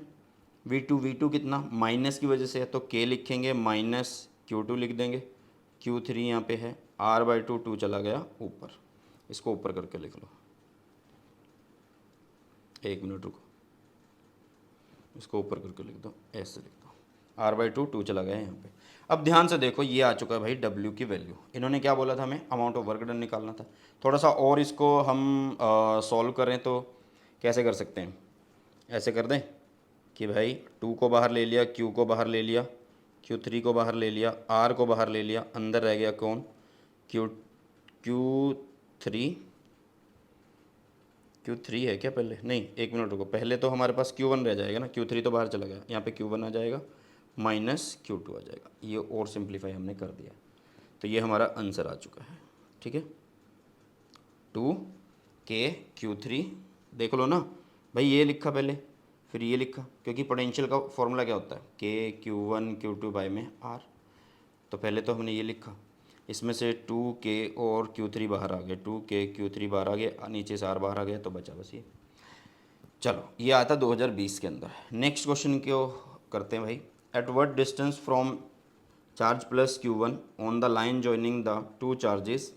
V2 कितना माइनस की वजह से है, तो K लिखेंगे -Q2 लिख देंगे, Q3 यहाँ पे है R/2, 2 चला गया ऊपर। इसको ऊपर करके लिख लो, 1 मिनट रुको, इसको ऊपर करके लिख दो, ऐसे लिख दो, r/2 2 चला गया यहाँ पे। अब ध्यान से देखो, ये आ चुका है भाई W की वैल्यू। इन्होंने क्या बोला था, हमें अमाउंट ऑफ वर्क डन निकालना था। थोड़ा सा और इसको हम सॉल्व करें तो कैसे कर सकते हैं, ऐसे कर दें कि भाई 2 को बाहर ले लिया, Q को बाहर ले लिया, Q3 को बाहर ले लिया, R को बाहर ले लिया, अंदर रह गया कौन, Q3 है क्या पहले, नहीं 1 मिनट रुको, पहले तो हमारे पास Q1 रह जाएगा ना, Q3 तो बाहर चला गया, यहाँ पे Q1 आ जाएगा माइनस Q2 आ जाएगा, ये और सिंप्लीफाई हमने कर दिया। तो ये हमारा आंसर आ चुका है, ठीक है। 2K Q3 देख लो ना भाई, ये लिखा पहले फिर ये लिखा, क्योंकि पोटेंशियल का फॉर्मूला क्या होता है, K Q1 Q2 बाय में R। तो पहले तो हमने ये लिखा, इसमें से 2K और Q3 बाहर आ गए, 2K Q3 बाहर आ गए, नीचे से R बाहर आ गया, तो बचा बस ये। चलो ये आता 2020 के अंदर। नेक्स्ट क्वेश्चन क्यों करते हैं भाई, at what distance from charge plus Q1 on the line joining the two charges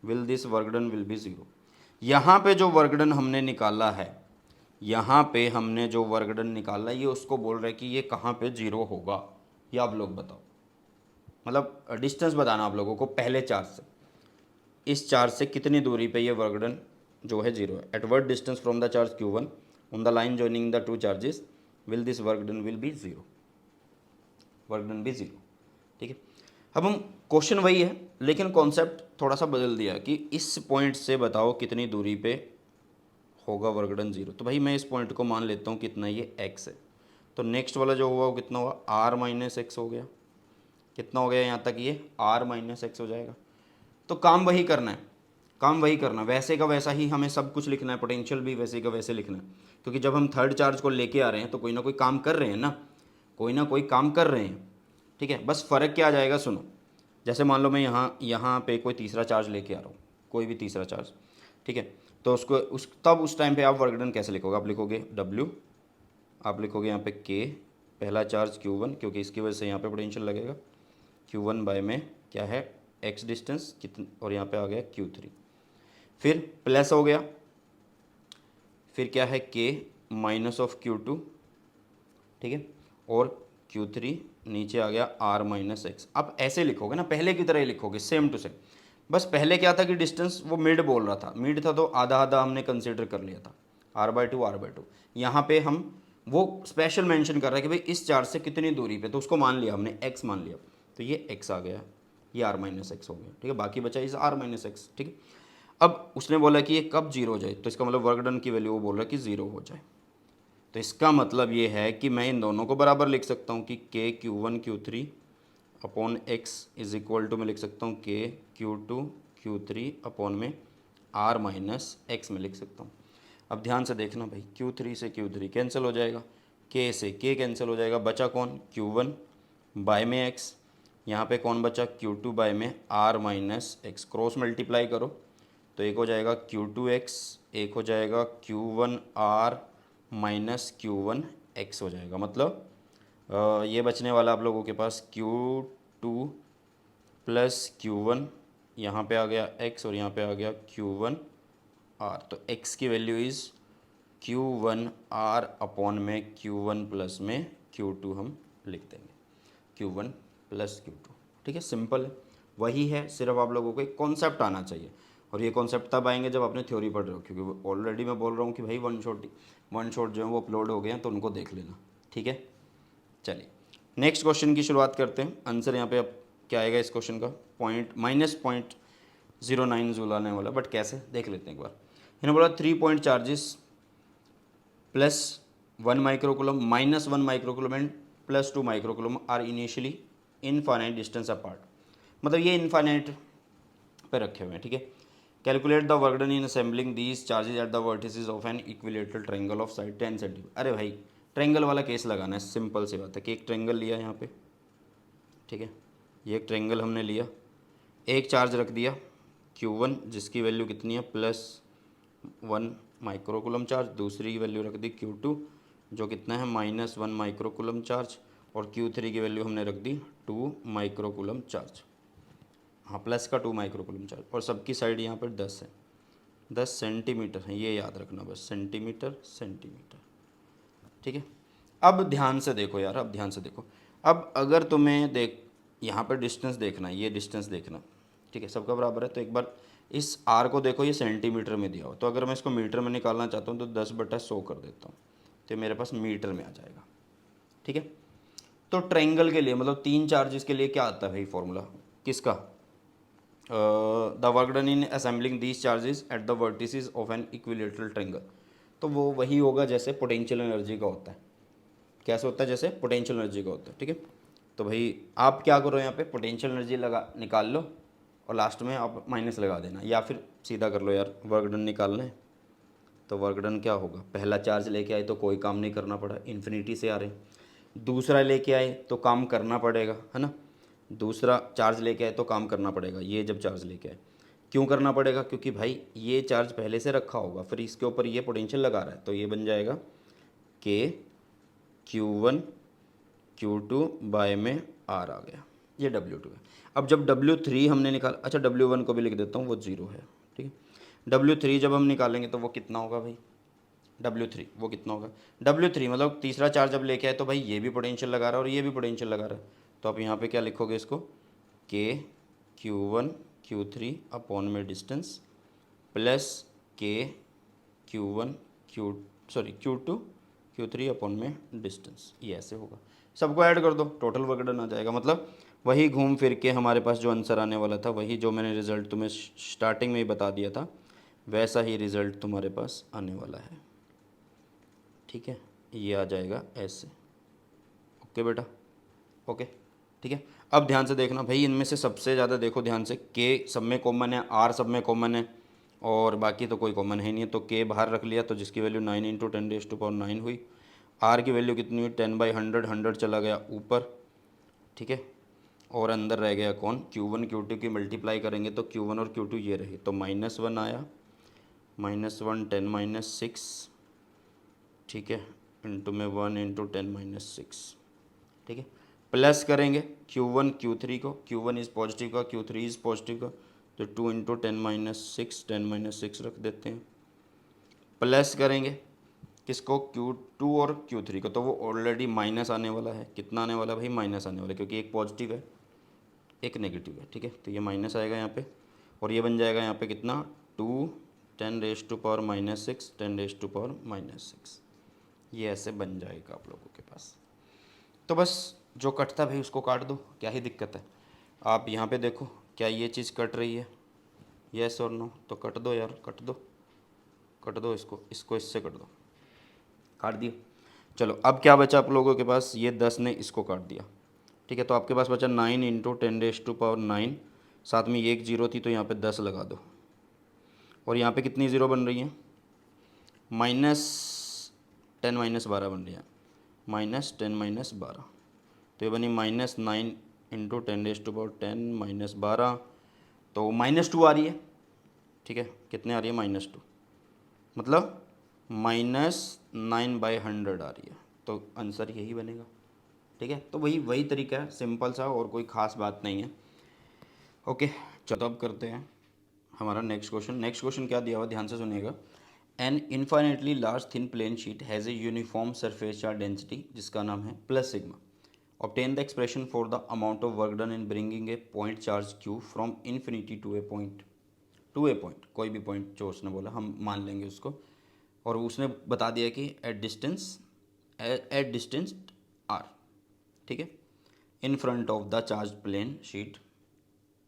will this work done will be zero. यहाँ पे जो वर्क डन हमने निकाला है, यहाँ पे हमने जो वर्क डन निकाला है, ये उसको बोल रहे हैं कि ये कहाँ पे जीरो होगा, ये आप लोग बताओ। मतलब डिस्टेंस बताना आप लोगों को पहले चार्ज से, इस चार्ज से कितनी दूरी पे ये वर्क डन जो है जीरो है। At what distance from the charge Q1 on the line joining the two charges will this work done will be zero, work done भी ज़ीरो, ठीक है। अब हम क्वेश्चन वही है, लेकिन कॉन्सेप्ट थोड़ा सा बदल दिया कि इस पॉइंट से बताओ कितनी दूरी पे होगा वर्क डन जीरो। तो भाई मैं इस पॉइंट को मान लेता हूँ कितना, ये x है, तो नेक्स्ट वाला जो हुआ वो कितना हुआ, r माइनस एक्स हो गया। कितना हो गया यहाँ तक, ये r माइनस एक्स हो जाएगा। तो काम वही करना है, काम वही करना, वैसे का वैसा ही हमें सब कुछ लिखना है, पोटेंशियल भी वैसे का वैसे लिखना है, क्योंकि जब हम थर्ड चार्ज को लेके आ रहे हैं तो कोई ना कोई काम कर रहे हैं ना, कोई ना कोई काम कर रहे हैं, ठीक है। बस फ़र्क क्या आ जाएगा, सुनो, जैसे मान लो मैं यहाँ पे कोई तीसरा चार्ज लेके आ रहा हूँ, कोई भी तीसरा चार्ज, ठीक है, तो उसको उस टाइम पे आप वर्क डन कैसे लिखोगे, आप लिखोगे W, आप लिखोगे यहाँ पे K, पहला चार्ज Q1, क्योंकि इसकी वजह से यहाँ पे पोटेंशियल लगेगा, Q1 बाय में क्या है x डिस्टेंस कितना, और यहाँ पे आ गया Q3, फिर प्लस हो गया, फिर क्या है K माइनस ऑफ Q2, ठीक है, और Q3 नीचे आ गया R माइनस एक्स। अब ऐसे लिखोगे ना, पहले की तरह ही लिखोगे, सेम टू सेम। बस पहले क्या था कि डिस्टेंस वो मिड बोल रहा था, मिड था तो आधा आधा हमने कंसिडर कर लिया था, R/2 यहाँ पे हम वो स्पेशल मेंशन कर रहे हैं कि भाई इस चार्ज से कितनी दूरी पे, तो उसको मान लिया हमने, x मान लिया, तो ये x आ गया, ये R माइनस एक्स हो गया, ठीक है, बाकी बचा इस R माइनस एक्स, ठीक है। अब उसने बोला कि ये कब जीरो हो जाए, तो इसका मतलब वर्क डन की वैल्यू वो बोल रहा है कि ज़ीरो हो जाए। तो इसका मतलब ये है कि मैं इन दोनों को बराबर लिख सकता हूँ कि K Q1 Q3 upon x is equal to, मैं लिख सकता हूँ K Q2 Q3 अपॉन में R माइनस एक्स में लिख सकता हूँ। अब ध्यान से देखना भाई, Q3 से Q3 कैंसिल हो जाएगा, K से K कैंसिल हो जाएगा, बचा कौन, Q1 बाय में x, यहाँ पे कौन बचा, Q2 बाय में R minus x, cross multiply करो तो एक हो जाएगा Q2x, एक हो जाएगा Q1R माइनस Q1x हो जाएगा। मतलब ये बचने वाला आप लोगों के पास Q2 प्लस Q1, यहाँ पे आ गया x और यहाँ पे आ गया Q1R, तो x की वैल्यू इज़ Q1R अपॉन में Q1 प्लस में Q2 हम लिख देंगे, Q1 प्लस Q2, ठीक है, सिंपल है, वही है, सिर्फ आप लोगों को एक कॉन्सेप्ट आना चाहिए। और ये कॉन्सेप्ट तब आएंगे जब आपने थ्योरी पढ़ रहे हो, क्योंकि ऑलरेडी मैं बोल रहा हूँ कि भाई वन शॉट जो है वो अपलोड हो गए हैं, तो उनको देख लेना, ठीक है। चलिए नेक्स्ट क्वेश्चन की शुरुआत करते हैं। आंसर यहाँ पे अब क्या आएगा इस क्वेश्चन का, -0.09 जूल आने वाला, बट कैसे देख लेते हैं एक बार। इन्होंने बोला 3 point charges plus 1 microcoulomb minus 1 microcoulomb and plus 2 microcoulomb are initially infinite distance apart. मतलब ये इनफाइनाइट पे रखे हुए हैं, ठीक है। Calculate the work done in assembling these charges at the vertices of an equilateral triangle of side 10 centimetre. अरे भाई ट्रायंगल वाला केस लगाना है, सिंपल सी बात है कि एक ट्रायंगल लिया यहाँ पे, ठीक है, ये एक ट्रायंगल हमने लिया, एक चार्ज रख दिया Q1 जिसकी वैल्यू कितनी है +1 माइक्रोकुलम चार्ज, दूसरी की वैल्यू रख दी Q2 जो कितना है -1 माइक्रोकुलम चार्ज, और Q3 की वैल्यू हमने रख दी 2 माइक्रोकुलम चार्ज, हाँ प्लस का 2 माइक्रोकुलम चार्ज, और सबकी साइड यहाँ पर 10 है, 10 सेंटीमीटर है, ये याद रखना बस, सेंटीमीटर सेंटीमीटर। ठीक है, अब ध्यान से देखो यार, अब ध्यान से देखो। अब अगर तुम्हें देख यहाँ पर डिस्टेंस देखना है, ये डिस्टेंस देखना, ठीक है, सबका बराबर है, तो एक बार इस आर को देखो, ये सेंटीमीटर में दिया हो, तो अगर मैं इसको मीटर में निकालना चाहता हूँ तो 10/100 कर देता हूँ, तो मेरे पास मीटर में आ जाएगा। ठीक है, तो ट्रायंगल के लिए मतलब 3 चार्जेस के लिए क्या आता है भाई फॉर्मूला किसका? The work done in assembling these charges eight the vertices of an equilateral triangle. तो वो वही होगा जैसे पोटेंशियल एनर्जी का होता है। कैसे होता है? जैसे पोटेंशियल एनर्जी का होता है। ठीक है, तो भाई आप क्या करो, यहाँ पे पोटेंशियल एनर्जी लगा निकाल लो और लास्ट में आप माइनस लगा देना, या फिर सीधा कर लो यार, वर्क डन निकालना है तो वर्क डन क्या होगा, पहला चार्ज लेके आए तो कोई काम नहीं करना पड़ा, इन्फिनिटी से आ रहे, दूसरा लेके आए तो काम करना पड़ेगा, है ना, दूसरा चार्ज लेके आए तो काम करना पड़ेगा। ये जब चार्ज लेके आए क्यों करना पड़ेगा? क्योंकि भाई ये चार्ज पहले से रखा होगा, फिर इसके ऊपर ये पोटेंशियल लगा रहा है, तो ये बन जाएगा के Q1 Q2 बाय में R आ गया, ये W2 है। अब जब W3 हमने निकाला, अच्छा W1 को भी लिख देता हूँ, वो 0 है। ठीक है, W3 जब हम निकालेंगे तो वो कितना होगा भाई, W3 वो कितना होगा, W3 मतलब तीसरा चार्ज जब लेके आए तो भाई ये भी पोटेंशियल लगा रहा है और ये भी पोटेंशियल लगा रहा है, तो आप यहाँ पे क्या लिखोगे इसको, के Q1 Q3 अपॉन में डिस्टेंस प्लस के Q1 Q2 Q3 अपॉन में डिस्टेंस, ये ऐसे होगा। सबको ऐड कर दो, टोटल वर्क डन आ जाएगा। मतलब वही घूम फिर के हमारे पास जो आंसर आने वाला था, वही जो मैंने रिज़ल्ट तुम्हें स्टार्टिंग में ही बता दिया था, वैसा ही रिज़ल्ट तुम्हारे पास आने वाला है। ठीक है, ये आ जाएगा ऐसे। ओके बेटा, ओके। ठीक है, अब ध्यान से देखना भाई, इनमें से सबसे ज़्यादा देखो ध्यान से, के सब में कॉमन है, आर सब में कॉमन है, और बाकी तो कोई कॉमन है नहीं है, तो के बाहर रख लिया, तो जिसकी वैल्यू 9 × 10⁻9 हुई। आर की वैल्यू कितनी हुई, 10/100, 100 चला गया ऊपर। ठीक है, और अंदर रह गया कौन, Q1 Q2 की मल्टीप्लाई करेंगे तो Q1 और Q2 ये रहे, तो -1 आया, -1 10⁻6, ठीक है, इंटू में 1 × 10⁻6। ठीक है, प्लस करेंगे Q1 Q3 को, Q1 इज़ पॉजिटिव का, Q3 इज़ पॉजिटिव का, तो 2 × 10⁻6, 10⁻6 रख देते हैं। प्लस करेंगे किसको, Q2 और Q3 को, तो वो ऑलरेडी माइनस आने वाला है। कितना आने वाला है भाई, माइनस आने वाला है, क्योंकि एक पॉजिटिव है एक नेगेटिव है। ठीक है, तो ये माइनस आएगा यहाँ पे, और ये बन जाएगा यहाँ पे कितना, 2 10⁻6 10⁻6, ये ऐसे बन जाएगा आप लोगों के पास। तो बस जो कटता भाई उसको काट दो, क्या ही दिक्कत है। आप यहाँ पे देखो, क्या ये चीज़ कट रही है, येस और नो, तो कट दो यार, कट दो, कट दो इसको, इसको इससे कट दो, काट दिया। चलो अब क्या बचा आप लोगों के पास, ये 10 ने इसको काट दिया। ठीक है, तो आपके पास बचा 9 × 10⁻9, साथ में ये एक जीरो थी, तो यहाँ पे 10 लगा दो, और यहाँ पे कितनी ज़ीरो बन रही है, -10 - 12 बन रही है, -10 - 12, तो ये बनी -9 × 10⁻10 -12, तो -2 आ रही है। ठीक है, कितने आ रही है, -2, मतलब -9/100 आ रही है, तो आंसर यही बनेगा। ठीक है, तो वही तरीका है, सिंपल सा, और कोई ख़ास बात नहीं है। ओके, चलो अब करते हैं हमारा नेक्स्ट क्वेश्चन। नेक्स्ट क्वेश्चन क्या दिया हुआ, ध्यान से सुनिएगा। An infinitely large thin plane sheet has a uniform surface charge density, जिसका नाम है plus sigma. Obtain the expression for the amount of work done in bringing a point charge Q from infinity to a point, कोई भी point जो उसने बोला हम मान लेंगे उसको, और उसने बता दिया कि एट डिस्टेंस आर। ठीक है, in front of the charge plane sheet,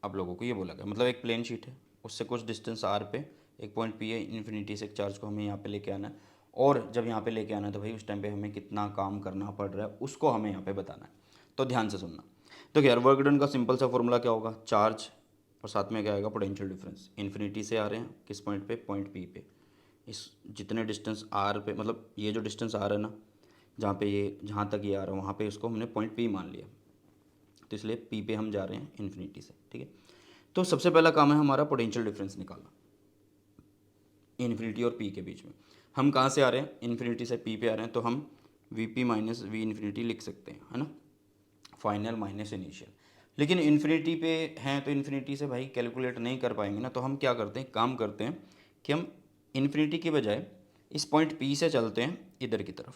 आप लोगों को ये बोला गया, मतलब एक प्लेन शीट है, उससे कुछ डिस्टेंस आर पे एक पॉइंट पी है, इन्फिनिटी से एक चार्ज को हमें यहाँ पे लेके आना है, और जब यहाँ पे लेके आना है तो भाई उस टाइम पे हमें कितना काम करना पड़ रहा है उसको हमें यहाँ पे बताना है। तो ध्यान से सुनना। तो यार वर्क डन का सिंपल सा फॉर्मूला क्या होगा, चार्ज और साथ में क्या आएगा, पोटेंशियल डिफरेंस। इन्फिनिटी से आ रहे हैं किस पॉइंट पे, पॉइंट पी पे, इस जितने डिस्टेंस आर पे, मतलब ये जो डिस्टेंस आर है ना, जहाँ पे ये जहाँ तक ये आ रहा है वहाँ पे इसको हमने पॉइंट पी मान लिया, तो इसलिए पी पे हम जा रहे हैं इन्फिनिटी से। ठीक है, तो सबसे पहला काम है हमारा पोटेंशियल डिफरेंस निकालना इन्फिनिटी और पी के बीच में। हम कहाँ से आ रहे हैं, इन्फिनिटी से पी पे आ रहे हैं, तो हम V P minus we infinity लिख सकते हैं, है ना, फाइनल माइनस इनिशियल। लेकिन इन्फिनिटी पे हैं तो इन्फिनिटी से भाई कैलकुलेट नहीं कर पाएंगे ना, तो हम क्या करते हैं, काम करते हैं कि हम इन्फिनिटी की बजाय इस पॉइंट पी से चलते हैं इधर की तरफ,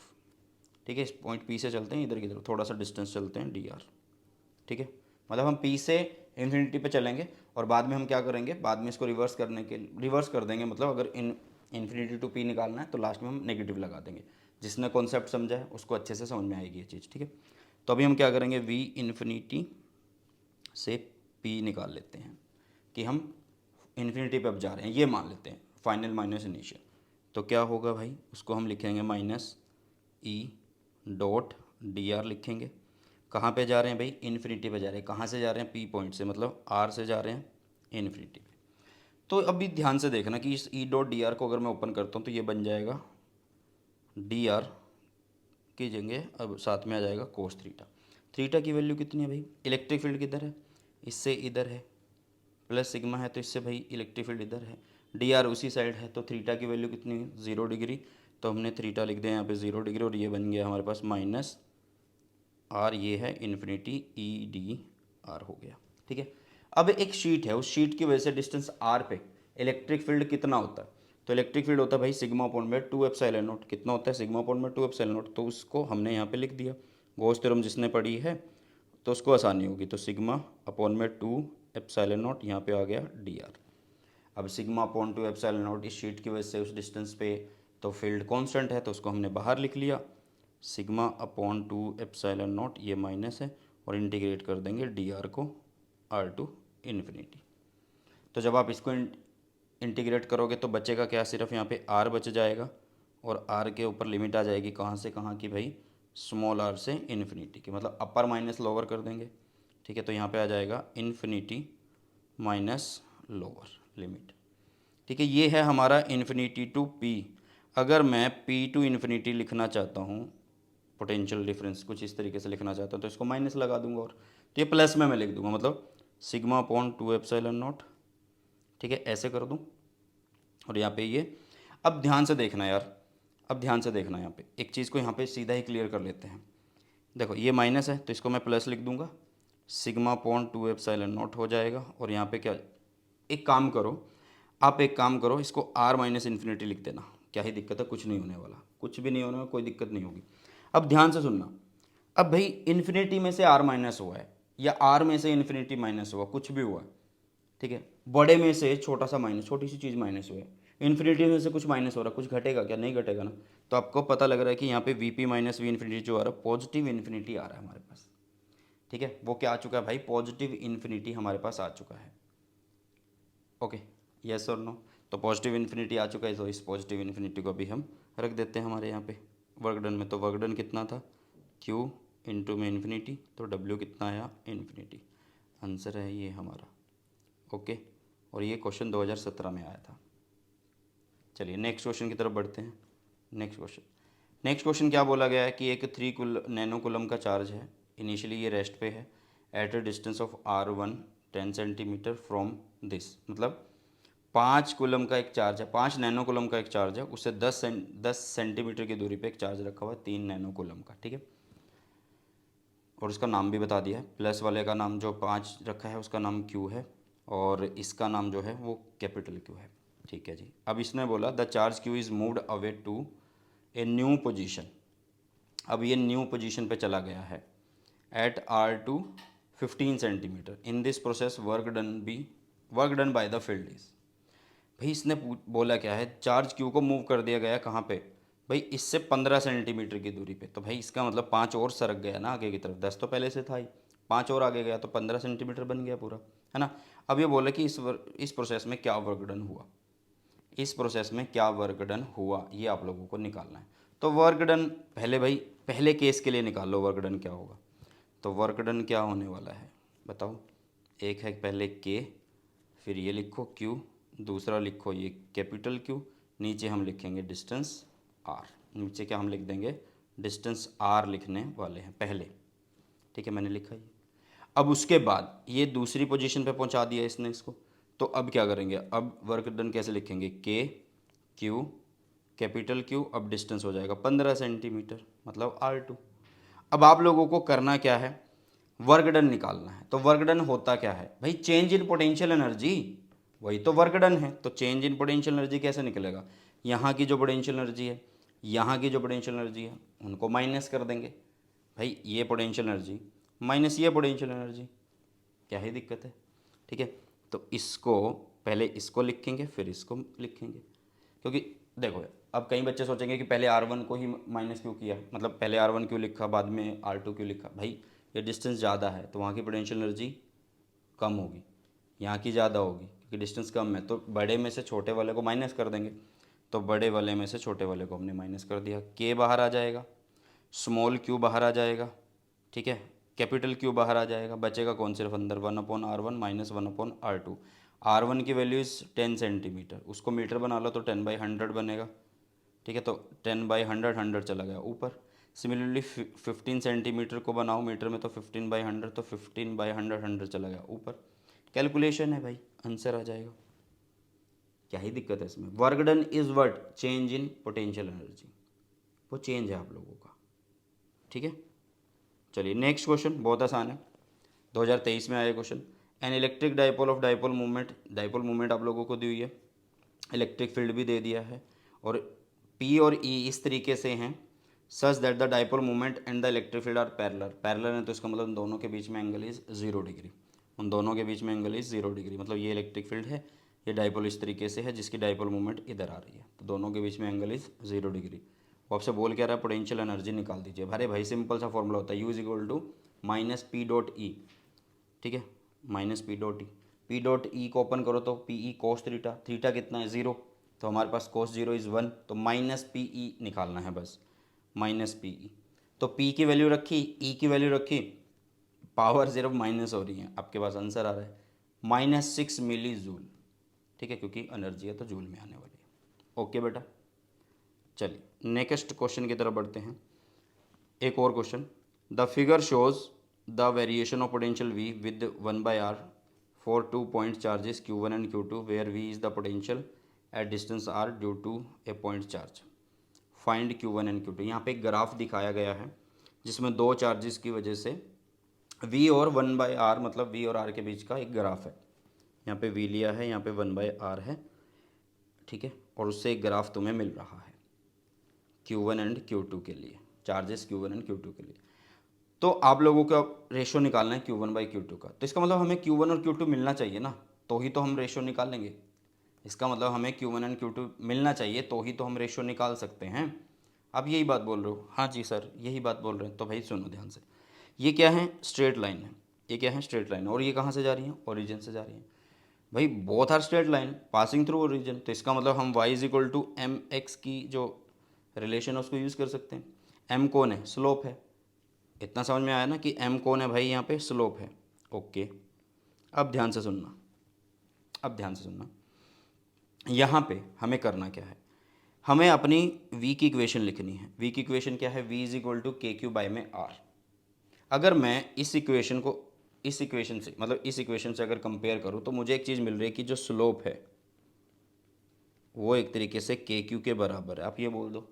ठीक है, इस पॉइंट पी से चलते हैं इधर की तरफ, थोड़ा सा डिस्टेंस चलते हैं डी आर, ठीक है। मतलब हम पी से इन्फिनिटी पे चलेंगे और बाद में हम क्या करेंगे, बाद में इसको रिवर्स करने के रिवर्स कर देंगे, मतलब अगर इन्फिनिटी टू पी निकालना है तो लास्ट में हम नेगेटिव लगा देंगे। जिसने कॉन्सेप्ट समझा है उसको अच्छे से समझ में आएगी ये चीज़, ठीक है। तो अभी हम क्या करेंगे, वी इन्फिनिटी से पी निकाल लेते हैं कि हम इन्फिनिटी पे अब जा रहे हैं, ये मान लेते हैं फाइनल माइनस इनिशियल। तो क्या होगा भाई, उसको हम लिखेंगे minus E dot D R लिखेंगे। कहाँ पे जा रहे हैं भाई, इन्फिनिटी पे जा रहे हैं। कहाँ से जा रहे हैं, पी पॉइंट से, मतलब आर से जा रहे हैं इन्फिनिटी पे। तो अभी ध्यान से देखना कि इस ई डॉट डी आर को अगर मैं ओपन करता हूँ तो ये बन जाएगा डी आर की जगह अब साथ में आ जाएगा कोस थीटा। थीटा की वैल्यू कितनी है भाई, इलेक्ट्रिक फील्ड किधर है, इससे इधर है, प्लस सिग्मा है तो इससे भाई इलेक्ट्रिक फील्ड इधर है, डी आर उसी साइड है, तो थीटा की वैल्यू कितनी है 0 डिग्री। तो हमने थीटा लिख दिया यहाँ पे 0 डिग्री और ये बन गया हमारे पास माइनस आर, ये है इन्फिनिटी ई डी आर हो गया, ठीक है। अब एक शीट है, उस शीट की वजह से डिस्टेंस आर पे इलेक्ट्रिक फील्ड कितना होता है, तो इलेक्ट्रिक फील्ड होता है भाई सिग्मा अपॉन में 2 एप्सिलॉन नॉट। कितना होता है, सिग्मा अपॉन में 2 एप्सिलॉन नॉट। तो उसको हमने यहाँ पे लिख दिया, गॉस थ्योरम जिसने पढ़ी है तो उसको आसानी होगी। तो सिग्मा अपॉन में 2 एप्सिलॉन नॉट, यहाँ पे आ गया डी आर। अब सिग्मा अपॉन 2 एप्सिलॉन नॉट इस शीट की वजह से उस डिस्टेंस पे तो फील्ड कांस्टेंट है, तो उसको हमने बाहर लिख लिया, सिग्मा अपॉन 2 एप्सिलॉन नॉट, ये माइनस है और इंटीग्रेट कर देंगे डी आर को आर टू इन्फिनिटी। तो जब आप इसको इंटीग्रेट करोगे तो बचेगा क्या, सिर्फ यहाँ पे आर बच जाएगा और आर के ऊपर लिमिट आ जाएगी कहाँ से कहाँ की भाई, स्मॉल आर से इन्फिनिटी की, मतलब अपर माइनस लोअर कर देंगे, ठीक है। तो यहाँ पे आ जाएगा इन्फिनिटी माइनस लोअर लिमिट, ठीक है। ये है हमारा इन्फिनिटी टू पी। अगर मैं पी टू इन्फिनिटी लिखना चाहता हूँ, पोटेंशियल डिफरेंस कुछ इस तरीके से लिखना चाहता हूँ, तो इसको माइनस लगा दूंगा और तो ये प्लस में मैं लिख दूंगा, मतलब सिग्मा अपॉन 2 एप्सिलॉन नॉट, ठीक है, ऐसे कर दूँ। और यहाँ पे ये, अब ध्यान से देखना यार, अब ध्यान से देखना, यहाँ पे एक चीज़ को यहाँ पे सीधा ही क्लियर कर लेते हैं। देखो ये माइनस है तो इसको मैं प्लस लिख दूंगा, सिग्मा अपॉन 2 एप्सिलॉन नॉट हो जाएगा। और यहाँ पे क्या, एक काम करो, आप एक काम करो, इसको आर माइनस इन्फिनिटी लिख देना, क्या ही दिक्कत है, कुछ नहीं होने वाला, कुछ भी नहीं होने वाला, कोई दिक्कत नहीं होगी। अब ध्यान से सुनना, अब भाई इन्फिनिटी में से आर माइनस हुआ है या आर में से इन्फिनिटी माइनस हुआ, कुछ भी हुआ है, ठीक है, बड़े में से छोटा सा माइनस, छोटी सी चीज़ माइनस हुआ है, इन्फिनिटी में से कुछ माइनस हो रहा है, कुछ घटेगा क्या, नहीं घटेगा ना। तो आपको पता लग रहा है कि यहाँ पे V P minus we infinity जो आ रहा है, पॉजिटिव इन्फिनिटी आ रहा है हमारे पास, ठीक है। वो क्या आ चुका है भाई, पॉजिटिव इन्फिनिटी हमारे पास आ चुका है, ओके, यस और नो। तो पॉजिटिव इन्फिनिटी आ चुका है, तो इस पॉजिटिव इन्फिनिटी को भी हम रख देते हैं हमारे यहाँ पे वर्क डन में। तो वर्क डन कितना था, Q इंटू में इन्फिनिटी, तो W कितना आया, इन्फिनिटी। आंसर है ये हमारा, ओके। और ये क्वेश्चन 2017 में आया था। चलिए नेक्स्ट क्वेश्चन की तरफ बढ़ते हैं। नेक्स्ट क्वेश्चन क्या बोला गया है कि एक 3 नैनो कूलम का चार्ज है, इनिशियली ये रेस्ट पे है, at a distance of R1 10 centimetre from this, मतलब 5 कूलम का एक चार्ज है, 5 नैनो कूलम का एक चार्ज है, उससे 10 सेंटीमीटर की दूरी पे एक चार्ज रखा हुआ है 3 नैनो कूलम का, ठीक है। और उसका नाम भी बता दिया है, प्लस वाले का नाम जो 5 रखा है उसका नाम Q है और इसका नाम जो है वो कैपिटल Q है, ठीक है जी। अब इसने बोला the charge Q is moved away to a new position. अब ये न्यू पोजीशन पे चला गया है at R2 15 centimetre. In this process work done by the field is. भाई इसने बोला क्या है, चार्ज Q को मूव कर दिया गया कहाँ पे भाई, इससे 15 सेंटीमीटर की दूरी पे। तो भाई इसका मतलब 5 और सरक गया ना आगे की तरफ, 10 तो पहले से था ही, 5 और आगे गया तो 15 सेंटीमीटर बन गया पूरा, है ना। अब ये बोला कि इस प्रोसेस में क्या वर्क डन हुआ, इस प्रोसेस में क्या वर्क डन हुआ, ये आप लोगों को निकालना है। तो वर्क डन पहले केस के लिए निकाल लो, वर्क डन क्या होगा। तो वर्क डन क्या होने वाला है बताओ, एक है पहले के, फिर ये लिखो Q, दूसरा लिखो ये कैपिटल Q, नीचे हम लिखेंगे डिस्टेंस R। नीचे क्या हम लिख देंगे, डिस्टेंस R लिखने वाले हैं पहले, ठीक है, मैंने लिखा ये। अब उसके बाद ये दूसरी पोजीशन पे पहुंचा दिया इसने इसको, तो अब क्या करेंगे, अब वर्क डन कैसे लिखेंगे, के Q कैपिटल Q, अब डिस्टेंस हो जाएगा 15 सेंटीमीटर, मतलब R2। अब आप लोगों को करना क्या है, वर्क डन निकालना है। तो वर्क डन होता क्या है भाई, चेंज इन पोटेंशियल एनर्जी, वही तो वर्क डन है। तो चेंज इन पोटेंशियल एनर्जी कैसे निकलेगा, यहाँ की जो पोटेंशियल एनर्जी है, यहाँ की जो पोटेंशियल एनर्जी है, उनको माइनस कर देंगे। भाई ये पोटेंशियल एनर्जी माइनस ये पोटेंशियल एनर्जी, क्या ही दिक्कत है। ठीक है, तो इसको पहले इसको लिखेंगे फिर इसको लिखेंगे, क्योंकि देखो अब कई बच्चे सोचेंगे कि पहले R1 को ही माइनस क्यों किया, मतलब पहले R1 क्यों लिखा बाद में R2 क्यों लिखा। भाई ये डिस्टेंस ज़्यादा है तो वहाँ की पोटेंशियल एनर्जी कम होगी, यहाँ की ज़्यादा होगी, क्योंकि डिस्टेंस कम है। तो बड़े में से छोटे वाले को माइनस कर देंगे, तो बड़े वाले में से छोटे वाले को हमने माइनस कर दिया, K बाहर आ जाएगा, स्मॉल Q बाहर आ जाएगा, ठीक है, कैपिटल Q बाहर आ जाएगा, बचेगा कौन सिर्फ अंदर 1/R1 माइनस 1/R2। R1 की वैल्यू इज़ 10 सेंटीमीटर, उसको मीटर बना लो तो 10/100 बनेगा। ठीक है, तो 10/100 100 चला गया ऊपर। सिमिलरली 15 सेंटीमीटर को बनाओ मीटर में तो 15/100, तो 15/100 100 चला गया ऊपर। कैलकुलेशन है भाई, आंसर आ जाएगा, क्या ही दिक्कत है इसमें। Work done is what, change in potential energy, वो चेंज है आप लोगों का। ठीक है, चलिए नेक्स्ट क्वेश्चन बहुत आसान है, 2023 में आया question. An electric dipole of dipole movement आप लोगों को दी हुई है, इलेक्ट्रिक फील्ड भी दे दिया है, और P और E इस तरीके से हैं such that the dipole movement and the electric field are parallel है, तो इसका मतलब उन दोनों के बीच में एंगल इज़ 0 डिग्री, उन दोनों के बीच में एंगल इज़ 0 डिग्री। मतलब ये इलेक्ट्रिक फील्ड है, ये डाइपोल इस तरीके से है जिसकी डाइपोल मूवमेंट इधर आ रही है, तो दोनों के बीच में एंगल इज़ 0 डिग्री। वो आपसे बोल क्या रहा है, पोटेंशियल एनर्जी निकाल दीजिए। अरे भाई सिंपल सा फॉर्मूला होता है, U = -P.E, ठीक है, -P.E। P.E को ओपन करो तो PE cos थीटा, थीटा कितना है 0, तो हमारे पास cos 0 = 1, तो -PE निकालना है बस, -PE। तो P की वैल्यू रखी, E की वैल्यू रखी, पावर सिर्फ माइनस हो रही है, आपके पास आंसर आ रहा है -6 मिली जूल। ठीक है, क्योंकि एनर्जी है तो जूल में आने वाली है। ओके बेटा, चलिए नेक्स्ट क्वेश्चन की तरफ बढ़ते हैं। एक और question, the figure shows the variation of potential V with 1/R for 2 point charges Q1 and Q2 where V is the potential at distance R due to a point charge. Find Q1 and Q2। यहाँ पे एक graph दिखाया गया है जिसमें दो charges की वजह से V और 1/R, मतलब V और R के बीच का एक ग्राफ है। यहाँ पे V लिया है, यहाँ पे 1/R है, ठीक है, और उससे एक ग्राफ तुम्हें मिल रहा है Q1 एंड Q2 के लिए, चार्जेस Q1 एंड Q2 के लिए। तो आप लोगों का रेशो निकालना है Q1/Q2 का, तो इसका मतलब हमें Q1 और Q2 मिलना चाहिए ना, तो ही तो हम रेशो निकालेंगे। इसका मतलब हमें Q1 एंड Q2 मिलना चाहिए तो ही तो हम रेशो निकाल सकते हैं। आप यही बात बोल रहे हो? हाँ जी सर, यही बात बोल रहे हैं। तो भाई सुनो ध्यान से, ये क्या है, स्ट्रेट लाइन है, ये क्या है, स्ट्रेट लाइन, और ये कहाँ से जा रही है, ओरिजिन से जा रही है। भाई both are straight line passing through origin, तो इसका मतलब हम y = mx की जो रिलेशन है उसको यूज़ कर सकते हैं। m कौन है, स्लोप है, इतना समझ में आया ना कि m कौन है भाई, यहाँ पे स्लोप है। ओके, अब ध्यान से सुनना, अब ध्यान से सुनना, यहाँ पे हमें करना क्या है, हमें अपनी v की इक्वेशन लिखनी है। v की इक्वेशन क्या है, v = KQ/r। अगर मैं इस इक्वेशन को इस इक्वेशन से, मतलब इस इक्वेशन से अगर कंपेयर करूँ तो मुझे एक चीज़ मिल रही है कि जो स्लोप है वो एक तरीके से KQ के बराबर है, आप ये बोल दो,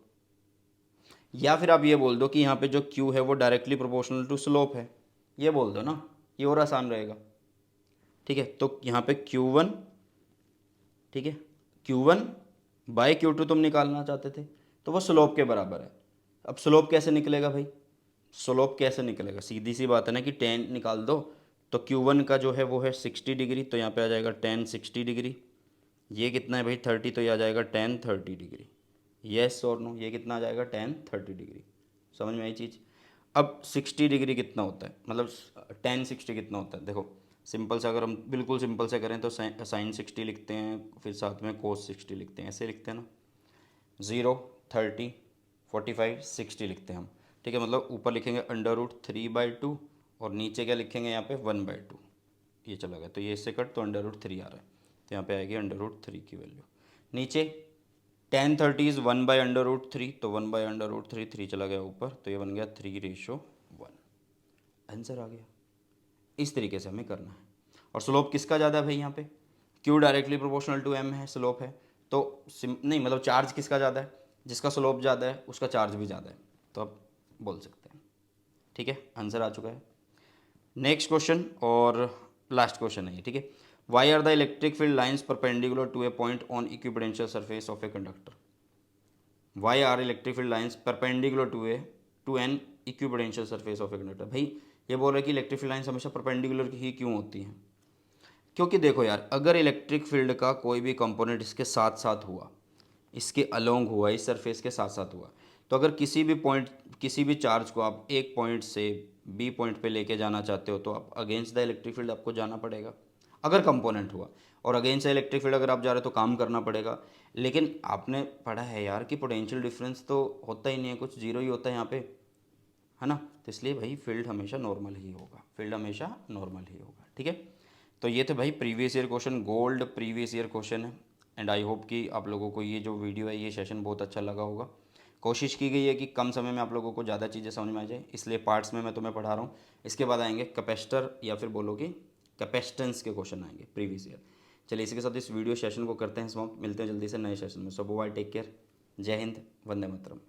या फिर आप ये बोल दो कि यहाँ पे जो Q है वो डायरेक्टली प्रोपोर्शनल टू स्लोप है, ये बोल दो ना, ये और आसान रहेगा। ठीक है, तो यहाँ पे Q1, ठीक है, Q1/Q2 तुम निकालना चाहते थे, तो वो स्लोप के बराबर है। अब स्लोप कैसे निकलेगा भाई, स्लोप कैसे निकलेगा, सीधी सी बात है ना कि tan निकाल दो, तो Q1 का जो है वो है 60 डिग्री, तो यहाँ पे आ जाएगा tan 60 डिग्री। ये कितना है भाई 30, तो ये आ जाएगा tan 30 डिग्री। येस और नो, ये कितना आ जाएगा tan 30 डिग्री। समझ में आई चीज़। अब 60 डिग्री कितना होता है, मतलब tan 60 कितना होता है, देखो सिंपल से, अगर हम बिल्कुल सिंपल से करें तो sin 60 लिखते हैं, फिर साथ में cos 60 लिखते हैं, ऐसे लिखते हैं ना, 0 30 45 60 लिखते हैं हम। ठीक है, मतलब ऊपर लिखेंगे √3/2 और नीचे क्या लिखेंगे यहाँ पे 1/2, ये चला गया, तो ये इससे कट, तो √3 आ रहा है, तो यहाँ पे आएगी √3 की वैल्यू। नीचे tan 30 इज़ 1/√3, तो 1/√3, 3 चला गया ऊपर, तो ये बन गया 3:1। आंसर आ गया। इस तरीके से हमें करना है। और स्लोप किसका ज़्यादा है भाई, यहाँ पे Q directly proportional to M है, स्लोप है, तो नहीं मतलब चार्ज किसका ज़्यादा है, जिसका स्लोप ज़्यादा है उसका चार्ज भी ज़्यादा है, तो आप बोल सकते हैं। ठीक है, आंसर आ चुका है। नेक्स्ट क्वेश्चन और लास्ट क्वेश्चन है ये, ठीक है। Why are the electric field lines perpendicular to a point on equipotential surface of a conductor. Why are electric field lines perpendicular to an equipotential surface of a conductor. भाई ये बोल रहा है कि इलेक्ट्रिक फील्ड लाइन्स हमेशा perpendicular ही क्यों होती हैं? क्योंकि देखो यार, अगर इलेक्ट्रिक फील्ड का कोई भी कंपोनेंट इसके साथ साथ हुआ, इसके अलोंग हुआ, इस सरफेस के साथ साथ हुआ, तो अगर किसी भी पॉइंट, किसी भी चार्ज को आप एक पॉइंट से बी पॉइंट पे लेके जाना चाहते हो तो आप अगेंस्ट द इलेक्ट्रिक फील्ड आपको जाना पड़ेगा, अगर कंपोनेंट हुआ। और अगेंस्ट द इलेक्ट्रिक फील्ड अगर आप जा रहे हो तो काम करना पड़ेगा। लेकिन आपने पढ़ा है यार कि पोटेंशियल डिफरेंस तो होता ही नहीं है, कुछ जीरो ही होता है यहाँ पे, है ना। तो इसलिए भाई फील्ड हमेशा नॉर्मल ही होगा, फील्ड हमेशा नॉर्मल ही होगा, ठीक है। तो ये थे भाई previous year question, gold previous year question है। एंड आई होप कि आप लोगों को ये जो वीडियो है, ये सेशन बहुत अच्छा लगा होगा। कोशिश की गई है कि कम समय में आप लोगों को ज़्यादा चीज़ें समझ में आ जाए, इसलिए पार्ट्स में मैं तुम्हें पढ़ा रहा हूँ। इसके बाद आएंगे कैपेसिटर या फिर बोलो कि कैपेसिटेंस के क्वेश्चन आएंगे प्रीवियस ईयर। चलिए इसी के साथ इस वीडियो सेशन को करते हैं समाप्त, मिलते हैं जल्दी से नए सेशन में। सो बाय, टेक केयर, जय हिंद, वंदे मातरम।